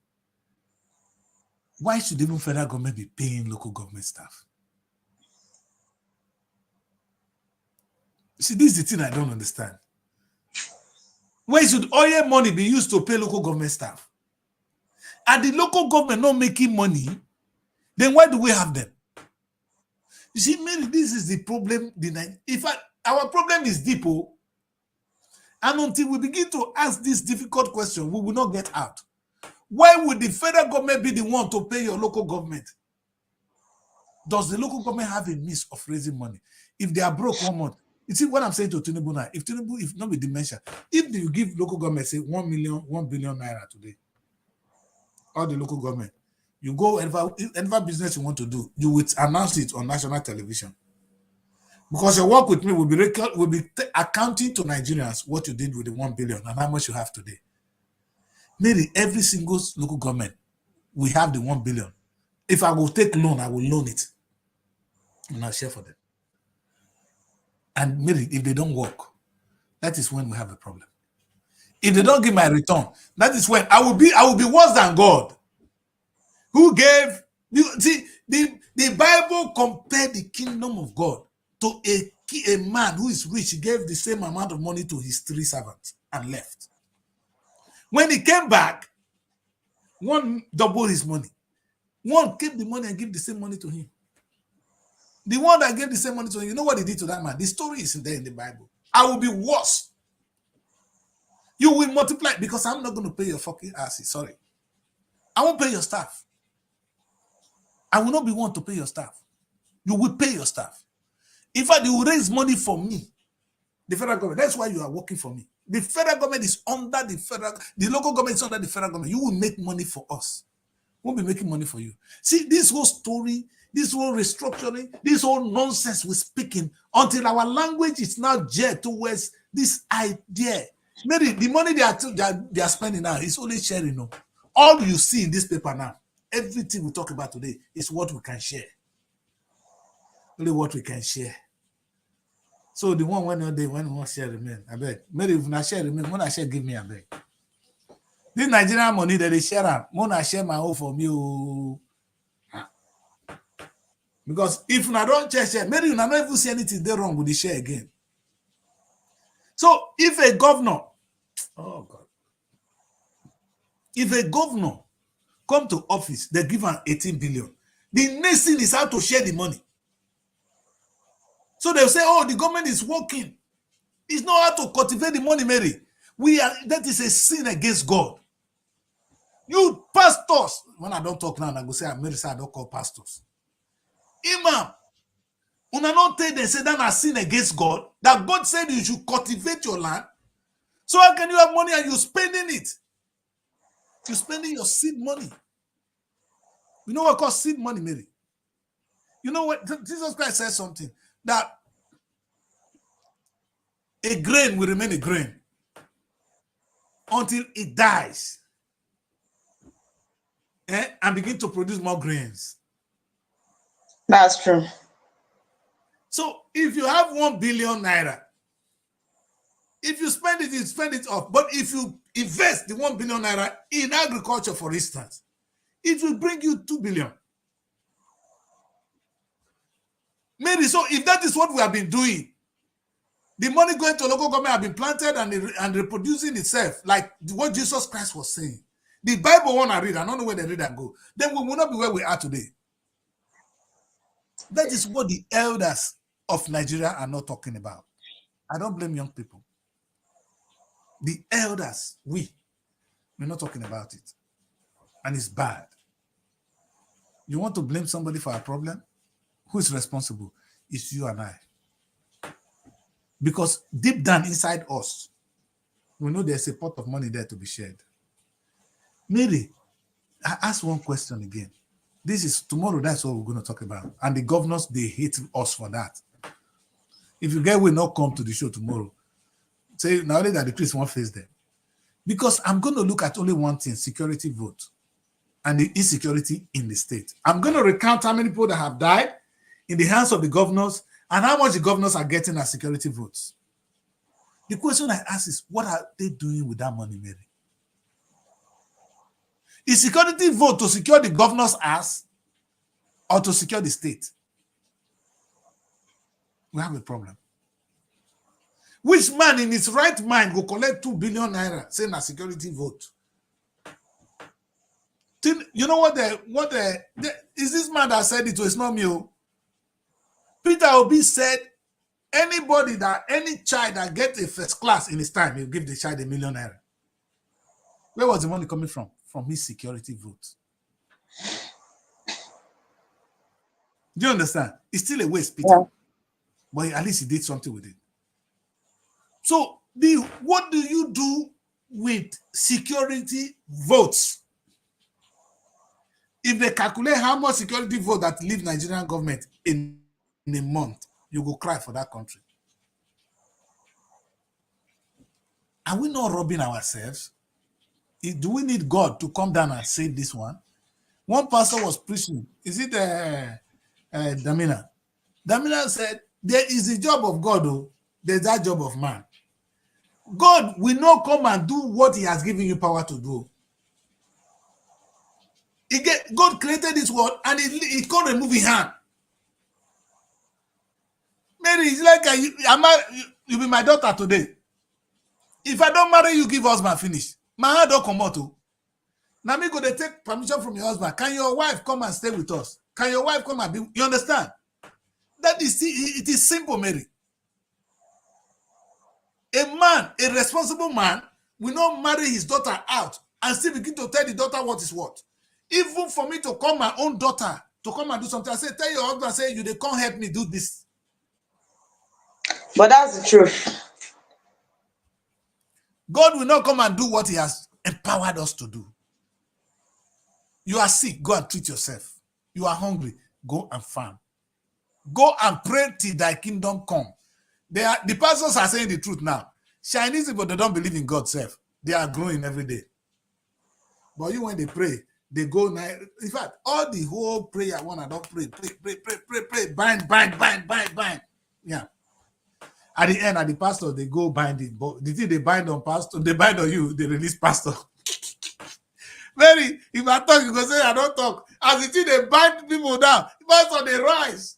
Why should even federal government be paying local government staff? See, this is the thing I don't understand. Why should oil money be used to pay local government staff? And the local government not making money, then why do we have them? You see, Mary, this is the problem. Our problem is deep, and until we begin to ask this difficult question, we will not get out. Why would the federal government be the one to pay your local government? Does the local government have a means of raising money? If they are broke 1 month, you see what I'm saying to Tinubu now, if not with dementia, if you give local government, say 1 billion naira today, all the local government, you go whatever business you want to do, you will announce it on national television. Because your work with me will be accounting to Nigerians what you did with the 1 billion and how much you have today. Maybe every single local government, we have the 1 billion. If I will take loan, I will loan it. And I'll share for them. And maybe if they don't work, that is when we have a problem. If they don't give my return, that is when I will be worse than God. Who gave, see, the Bible compared the kingdom of God to a man who is rich. He gave the same amount of money to his 3 servants and left. When he came back, one doubled his money. One kept the money and gave the same money to him. The one that gave the same money to him, you know what he did to that man? The story is there in the Bible. I will be worse. You will multiply because I'm not going to pay your fucking asses. Sorry. I won't pay your staff. I will not be one to pay your staff. You will pay your staff. In fact, you will raise money for me, the federal government. That's why you are working for me. The federal government is under the local government is under the federal government. You will make money for us. We'll be making money for you. See, this whole story, this whole restructuring, this whole nonsense we're speaking until our language is now geared towards this idea. Maybe the money they are spending now is only sharing. No? All you see in this paper now, everything we talk about today is what we can share. Only what we can share. So the one when we want share remain, I beg. Maybe if not share remain, when I share, give me a beg. This Nigerian money that they share, when I share my own for me. Because if I don't share, maybe you not even see anything there wrong with the share again. So if a governor, oh God, if a governor come to office, they give him 18 billion. The next thing is how to share the money. So they'll say, oh, the government is working. It's not how to cultivate the money, Mary. That is a sin against God. You pastors, when I don't talk now, I go say, I don't call pastors. Imam, una not tell they say that a sin against God, that God said you should cultivate your land. So how can you have money and you're spending it? You're spending your seed money. You know what calls seed money, Mary? You know what? Jesus Christ says something, that a grain will remain a grain until it dies and begin to produce more grains. That's true. So if you have 1 billion naira, if you spend it, you spend it off. But if you invest the 1 billion naira in agriculture, for instance, it will bring you 2 billion. Maybe so if that is what we have been doing, the money going to local government have been planted and reproducing itself, like what Jesus Christ was saying. The Bible want to read, I don't know where the reader go. Then we will not be where we are today. That is what the elders of Nigeria are not talking about. I don't blame young people. The elders, we're not talking about it. And it's bad. You want to blame somebody for a problem? Who is responsible? It's you and I. Because deep down inside us, we know there's a pot of money there to be shared. Mary, I ask one question again. This is tomorrow, that's what we're going to talk about. And the governors, they hate us for that. If you get will not come to the show tomorrow, say now only that the priest won't face them. Because I'm going to look at only one thing, security vote and the insecurity in the state. I'm going to recount how many people that have died in the hands of the governors and how much the governors are getting as security votes. The question I ask is, what are they doing with that money, Mary? Is security vote to secure the governor's ass or to secure the state? We have a problem. Which man in his right mind will collect 2 billion naira saying a security vote? You know what is this man that said it? It's not me. Peter Obi said any child that gets a first class in his time, he'll give the child $1 million naira. Where was the money coming from? From his security vote. Do you understand? It's still a waste, Peter. Yeah. But at least he did something with it. So, what do you do with security votes? If they calculate how much security vote that leave Nigerian government in a month, you go cry for that country. Are we not robbing ourselves? Do we need God to come down and save this one? One pastor was preaching. Is it Damina? Damina said, there is a job of God, though. There's that job of man. God will not come and do what he has given you power to do. God created this world and he can't remove his hand. Mary, it's like you be my daughter today. If I don't marry you, give husband finish. My hand don't come out. Now me go to take permission from your husband. Can your wife come and stay with us? Can your wife come and be? You understand? That is, it is simple, Mary. A responsible man, will not marry his daughter out and still begin to tell the daughter what is what. Even for me to call my own daughter to come and do something, I say, tell your husband, say, they can't help me do this. But that's the truth. God will not come and do what he has empowered us to do. You are sick, go and treat yourself. You are hungry, go and farm. Go and pray till thy kingdom come. The pastors are saying the truth now. Chinese people, they don't believe in God self. They are growing every day. But you, when they pray, they go now. In fact, all the whole prayer one, I don't pray, bind. Yeah. At the end, at the pastor, they go bind it. But the thing they bind on pastor, they bind on you, they release pastor. Mary, if I talk, you go say I don't talk. As the thing they bind people down, pastor they rise.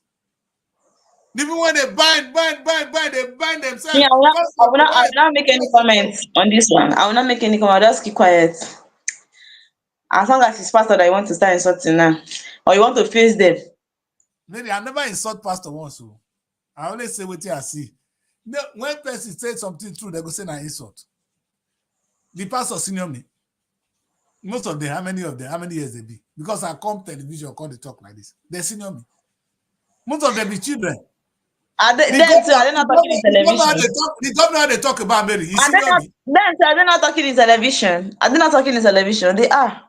Even when they bind, they bind themselves. Yeah, I will not make any comments on this one. I will not make any comment. I'll just keep quiet. As long as it's pastor that you want to start insulting now, or you want to face them. Maybe I never insult pastor once. So I always say what I see. No, when person says something true, they go say an insult. The pastor senior me. Most of them, how many years they be? Because I come television, call the talk like this. They senior me. Most of them be children. Are they not talking in television? The governor they talk about Mary. Are they not talking in television? Are they not talking in television? They are.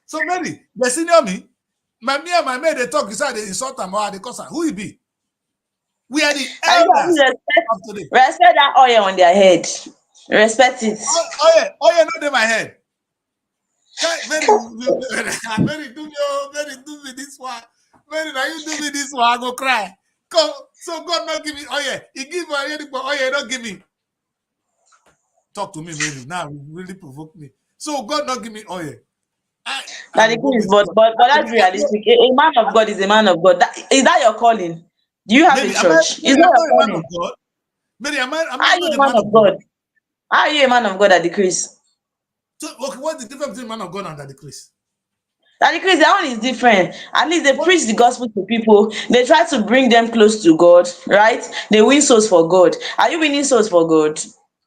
So Mary, they senior me. Me and my mate, they talk inside, they insult them or they cause her. Who he be? We are the elders of today. Respect that oil on their head. Respect it. Oil not in my head. Mary, do me this one. Mary, now you do me this one, I go cry. So God not give me oil. He give me oil, but oil don't give me. Talk to me, Mary. Now you really provoke me. So God not give me oil. But that's realistic. A man of God is a man of God. Is that your calling? Do you have a church? Is that your calling? Mary, am I a man of God? Are you a man of God at the Chris? So, okay, what's the difference between man of God and at the Chris? At the Chris, that one is different. At least they preach the gospel to people. They try to bring them close to God, right? They win souls for God. Are you winning souls for God?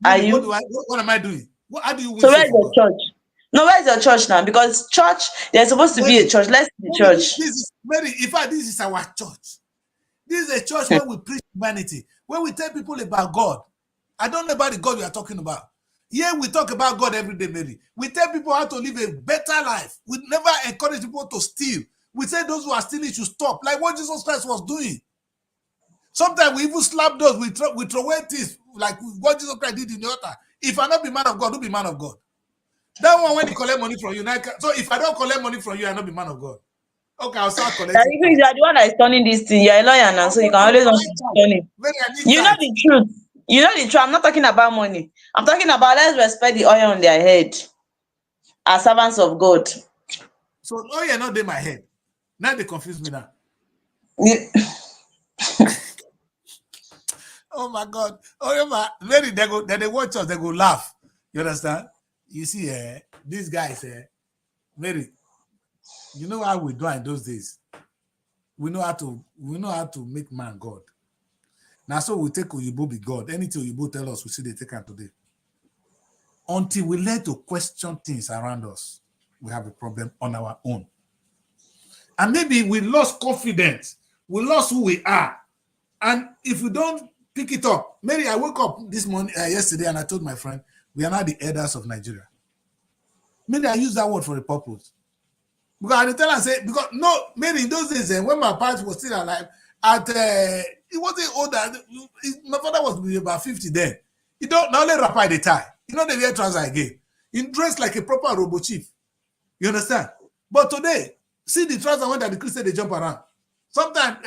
Are you? What am I doing? How do you win so souls where's for your God? church? No, where's your church now? Because church, there's supposed to be a church. Let's see the church. Mary, in fact, this is our church. This is a church where we preach humanity, where we tell people about God. I don't know about the God we are talking about. Here we talk about God every day, Mary. We tell people how to live a better life. We never encourage people to steal. We say those who are stealing should stop, like what Jesus Christ was doing. Sometimes we even slap those, we throw away things, like what Jesus Christ did in the altar. If I not be man of God, who be man of God? That one when he collect money from you. So if I don't collect money from you, I not be man of God. Okay, I'll start collecting. You are the one that is turning this thing. You are a lawyer now, so you can always want to turn it. You know the truth. You know the truth. I'm not talking about money. I'm talking about let's respect the oil on their head as servants of God. So oil not in my head. Now they confuse me now. Oh my God. Oh my, Mary, they watch us, they go laugh. You understand? You see, these guys, Mary, you know how we do in those days. We know how to make man God. Now, so we take Oyibo be God. Anything Oyibo tell us, we see they take out today. Until we learn to question things around us, we have a problem on our own. And maybe we lost confidence. We lost who we are. And if we don't pick it up, Mary, I woke up this morning, yesterday, and I told my friend, we are now the elders of Nigeria. Maybe I use that word for a purpose. Because I tell her, say, because no, maybe in those days, when my parents were still alive, he wasn't older. My father was about 50 then. He don't not only wrap the tie. You know, they wear trousers again. He dressed like a proper robo chief. You understand? But today, see the trousers when the Christian they jump around. Sometimes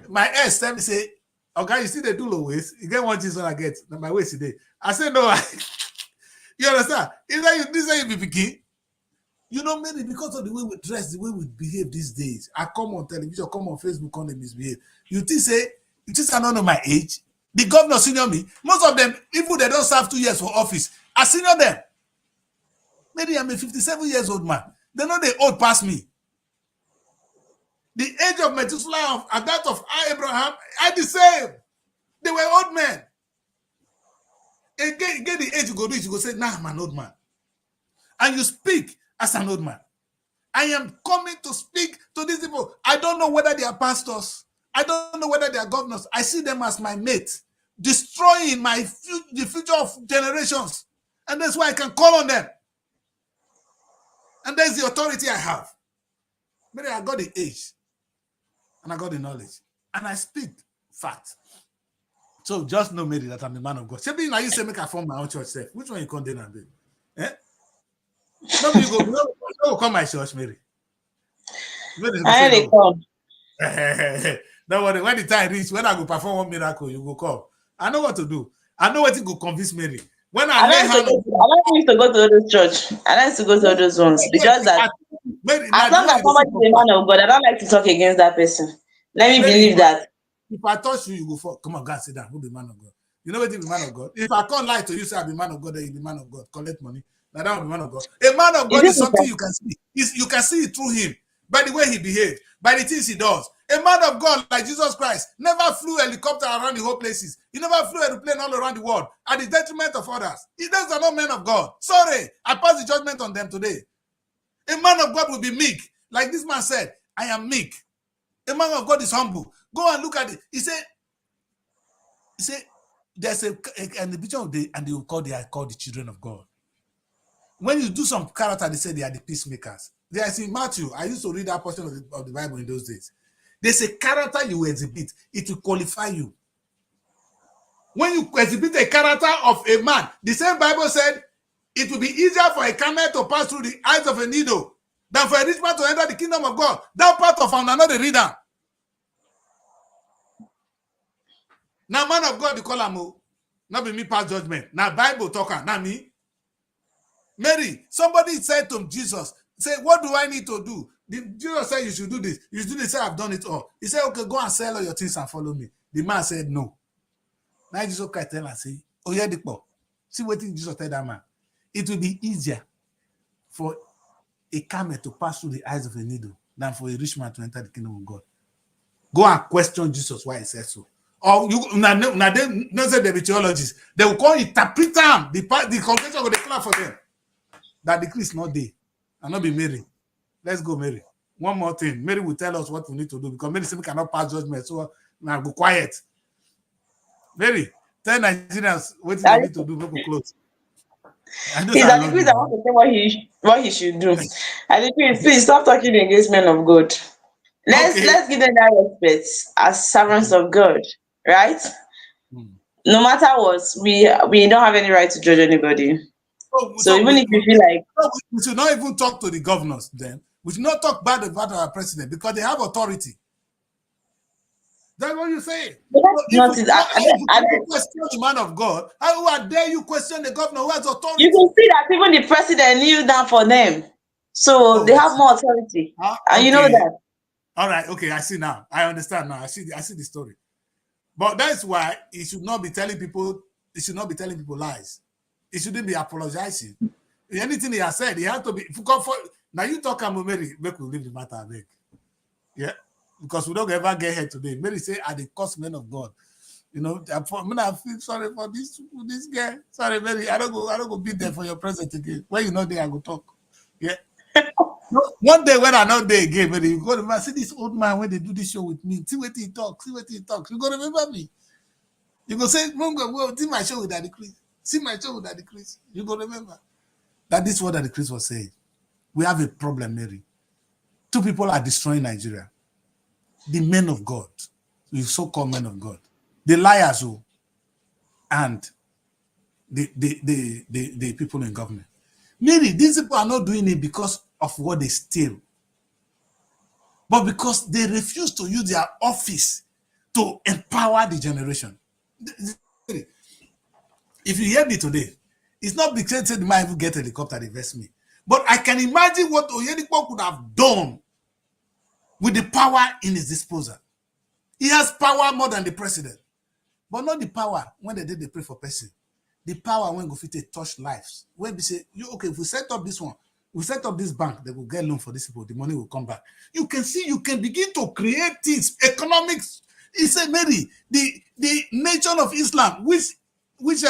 my ex tell me say, okay, you see they do low waist. You get one jeans when I get my waist today. I say no. You understand? Is that this is you be picky? You know, maybe because of the way we dress, the way we behave these days. I come on television, come on Facebook, come and misbehave. You think I don't know my age? The governor senior me. Most of them, even they don't serve 2 years for office, I senior them. Maybe I'm a 57 years old man. They know they old past me. The age of Methuselah and that of Abraham are the same. They were old men. Again, the age you go reach, you go say, nah, I'm an old man. And you speak as an old man. I am coming to speak to these people. I don't know whether they are pastors. I don't know whether they are governors. I see them as my mate, destroying the future of generations. And that's why I can call on them. And there's the authority I have. Maybe I got the age. And I got the knowledge. And I speak fact. So just know, Mary, that I'm a man of God. Simply now you say, make I form my own church self. Which one you condemn and do? Eh? No, you go come my church, Mary. I they come. Don't worry, when the time reach, when I go perform one miracle, you go come. I know what to do. I know what to go convince Mary. When I like to go to those church. I like to go to those ones because that Mary, as long as somebody is a man of God, I don't like to talk against that person. Let me believe that. If I touch you, you go for come on, God, sit down. Who be man of God? You know what you be man of God? If I can't lie to you, say I be man of God, then you be man of God. Collect money. Now that will be man of God. A man of God is something you can see. You can see it through him, by the way he behaves, by the things he does. A man of God like Jesus Christ never flew helicopter around the whole places. He never flew airplane all around the world at the detriment of others. Those are not men of God. Sorry, I pass the judgment on them today. A man of God will be meek. Like this man said, I am meek. A man of God is humble. Go and look at it. He said, there's a and the picture of and they will they are called the children of God. When you do some character, they say they are the peacemakers. They are in Matthew. I used to read that portion of the Bible in those days. There's a character you exhibit. It will qualify you. When you exhibit a character of a man, the same Bible said it will be easier for a camel to pass through the eyes of a needle than for a rich man to enter the kingdom of God. That part of another reader. Now, man of God, you call him, not be me pass judgment. Now, Bible talker, not me. Mary, somebody said to Jesus, say, what do I need to do? Jesus said, you should do this. You should do this. Say, I've done it all. He said, okay, go and sell all your things and follow me. The man said, no. Now, Jesus Christ tell and say, oh, yeah, see what Jesus tell that man. It will be easier for a camel to pass through the eyes of a needle than for a rich man to enter the kingdom of God. Go and question Jesus why he said so. Or you now they not say they be theologists. They will call interpret them. The congregation will declare for them that the Christ not there and not be Mary. Let's go, Mary. one more thing. Mary will tell us what we need to do because Mary simply cannot pass judgment. So now go quiet. Mary, tell Nigerians what they need to do. Make we close. I know He's I at love the that you. wants to say what he should do. At the please stop talking against men of God. Okay. Let's give them that respect as servants of God, right? No matter what, we don't have any right to judge anybody. So even if you feel like we should not even talk to the governors then. We should not talk bad about our president because they have authority. That's what you say. but So if that's you not it. cannot question the man of God, how dare you question the governor who has authority? You can see that even the president kneeled down for them. So they have more authority. And you know Okay. that. All right. Okay. I see now. I understand now. I see the story. But that's why he should not be telling people. He should not be telling people lies. He shouldn't be apologizing. Anything he has said, he has to be. Now you talk about Mary. Make we leave the matter. Make. Yeah. Because we don't ever get here today. Mary say, "At the cost men of God." You know, I feel sorry for this guy. Sorry, Mary. I don't go be there for your present again. When you know there, I go talk. Yeah. One day when I not there again, Mary, you go to see this old man when they do this show with me. See what he talks. See what he talks. You go remember me. You go say, "Go see my show with Daddy Chris. See my show with Daddy Chris." You go remember. That is what Daddy Chris was saying. We have a problem, Mary. Two people are destroying Nigeria. The men of God, the so-called men of God, the liars who, and the people in government. Mary, these people are not doing it because of what they steal, but because they refuse to use their office to empower the generation. If you hear me today, it's not because they might even get a helicopter, invest me. But I can imagine what Oyedepo could have done with the power in his disposal. He has power more than the president. But not the power when they did the pray for person. The power when go fit to touch lives. When we say, if we set up this one, we set up this bank, they will get loan for these people, the money will come back. You can see, you can begin to create things, economics. He said, Mary, the nation of Islam, which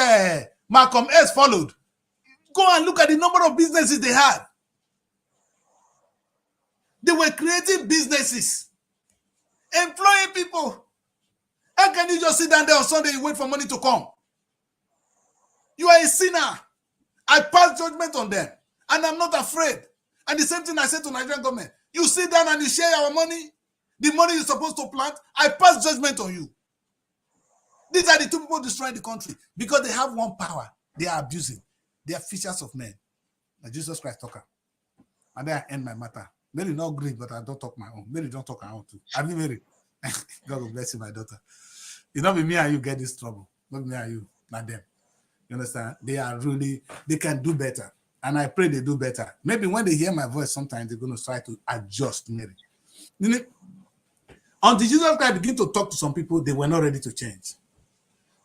Malcolm X followed, go and look at the number of businesses they had. They were creating businesses, employing people. How can you just sit down there on Sunday and wait for money to come? You are a sinner. I pass judgment on them, and I'm not afraid. And the same thing I said to Nigerian government. You sit down and you share our money, the money you're supposed to plant, I pass judgment on you. These are the two people destroying the country because they have one power they are abusing. They are fishers of men. Now Jesus Christ talker. And then I end my matter. Mary not agree, but I don't talk my own. Mary don't talk her own too. I mean, Mary, God will bless you, my daughter. It's not be me and you get this trouble. Not me and you, not them. You understand? They can do better. And I pray they do better. Maybe when they hear my voice, sometimes they're going to try to adjust Mary. You know, until Jesus Christ began to talk to some people, they were not ready to change.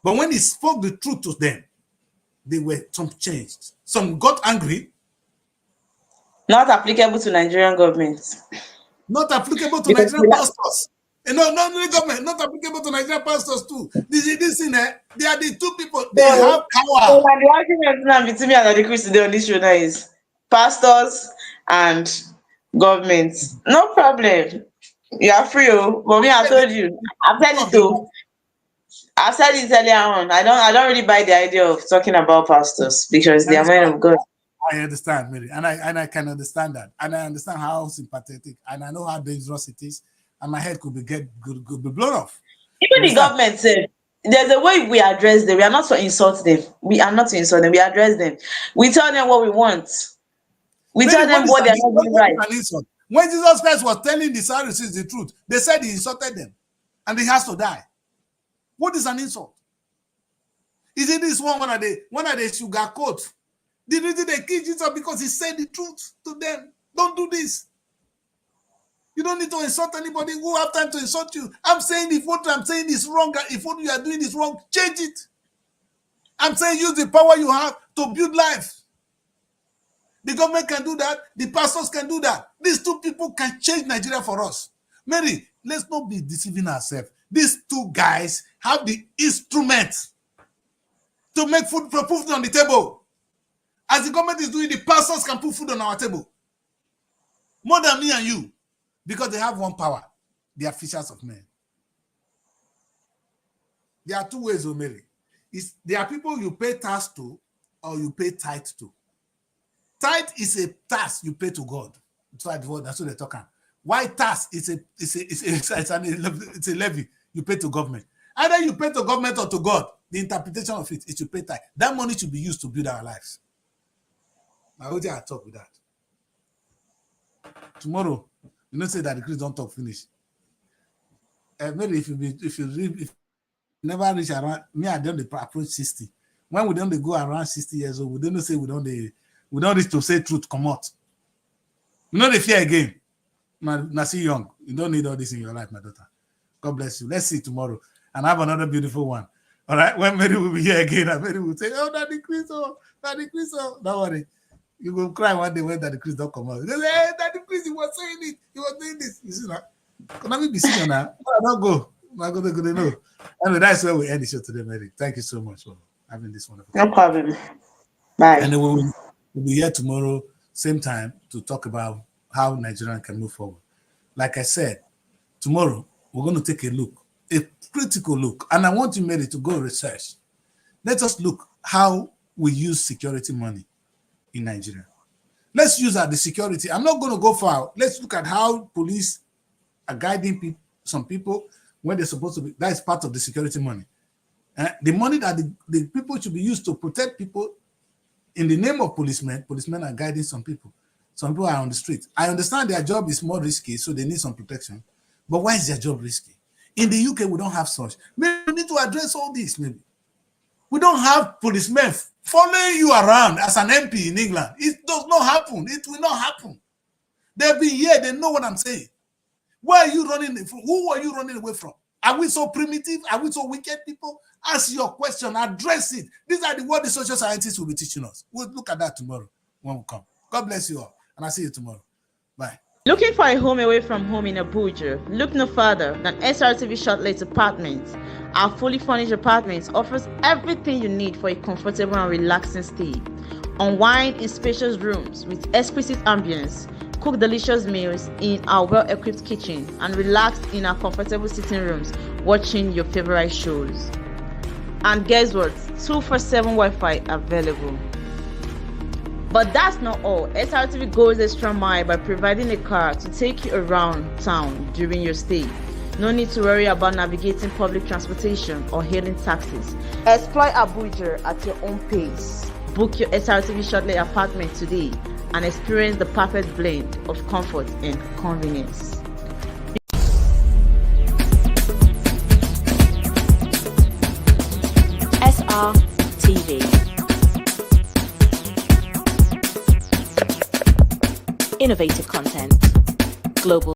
But when he spoke the truth to them, they were some changed. Some got angry. Not applicable to Nigerian government. Not applicable to Nigerian pastors. No, not the government, not applicable to Nigerian pastors too. This in there, they are the two people, they have power. So the argument now between me and the Chris today on this show now is pastors and government. No problem. You are free, but me, I told you. I've said it too. I've said it earlier on. I don't really buy the idea of talking about pastors because they are men of God. I understand, Mary, and I can understand that, and I understand how sympathetic, and I know how dangerous it is, and my head could be blown off. Even the government said there's a way we address them. We are not to insult them. We are not to insult them. We address them. We tell them what we want. We tell them what they are not doing right. When Jesus Christ was telling the Pharisees the truth, they said he insulted them, and he has to die. What is an insult? Is it this one when they sugarcoat? The reason they kill Jesus because he said the truth to them. Don't do this. You don't need to insult anybody who have time to insult you. I'm saying if what I'm saying is wrong, if what you are doing is wrong, change it. I'm saying use the power you have to build life. The government can do that. The pastors can do that. These two people can change Nigeria for us. Mary, let's not be deceiving ourselves. These two guys have the instrument to make food on the table. As the government is doing, the pastors can put food on our table. More than me and you. Because they have one power. They are fishers of men. There are two ways, Omeri. There are people you pay tax to or you pay tithe to. Tithe is a tax you pay to God. That's what they're talking. Why tax is a levy you pay to government. Either you pay to government or to God. The interpretation of it is you pay tithe. That money should be used to build our lives. I will talk with that. Tomorrow, you don't say that the Christ don't talk finish. Maybe if you never reach around me, I don't approach 60. When we don't go around 60 years old, we don't say we don't reach to say truth come out. You know the fear again. Now see young. You don't need all this in your life, my daughter. God bless you. Let's see tomorrow and have another beautiful one. All right. When Mary will be here again, and Mary will say, "Oh, Daddy Chris, oh, Daddy Chris, oh." Don't worry. You will cry one day when Daddy Chris don't come out. They say, "Hey, Daddy Chris, he was saying it. He was doing this." You see that? Can I be senior now? No, don't go. I'm going to know. Anyway, that's where we end the show today, Mary. Thank you so much for having this wonderful. No problem. Bye. And then we'll be here tomorrow, same time, to talk about how Nigeria can move forward. Like I said, tomorrow we're going to take a critical look, and I want you, Mary, to go research. Let us look how we use security money in Nigeria. Let's use the security. I'm not going to go far. Let's look at how police are guiding some people when they're supposed to be. That is part of the security money. The money that the people should be used to protect people in the name of policemen are guiding some people. Some people are on the street. I understand their job is more risky, so they need some protection. But why is their job risky? In the UK, we don't have such. Maybe we need to address all this, maybe. We don't have policemen following you around as an MP in England. It does not happen. It will not happen. They'll be here. They know what I'm saying. Where are you running from? Who are you running away from? Are we so primitive? Are we so wicked people? Ask your question. Address it. These are what the social scientists will be teaching us. We'll look at that tomorrow when we come. God bless you all. And I'll see you tomorrow. Bye. Looking for a home away from home in Abuja? Look no further than Srtv Shortlet Apartments. Our fully furnished apartments offers everything you need for a comfortable and relaxing stay. Unwind in spacious rooms with exquisite ambience. Cook delicious meals in our well-equipped kitchen and relax in our comfortable sitting rooms watching your favorite shows. And guess what? 247 Wi-Fi available. But that's not all. Srtv goes extra mile by providing a car to take you around town during your stay. No need to worry about navigating public transportation or hailing taxis. Explore Abuja at your own pace. Book your Srtv Shortlet apartment today and experience the perfect blend of comfort and convenience. Srtv. Innovative content. Global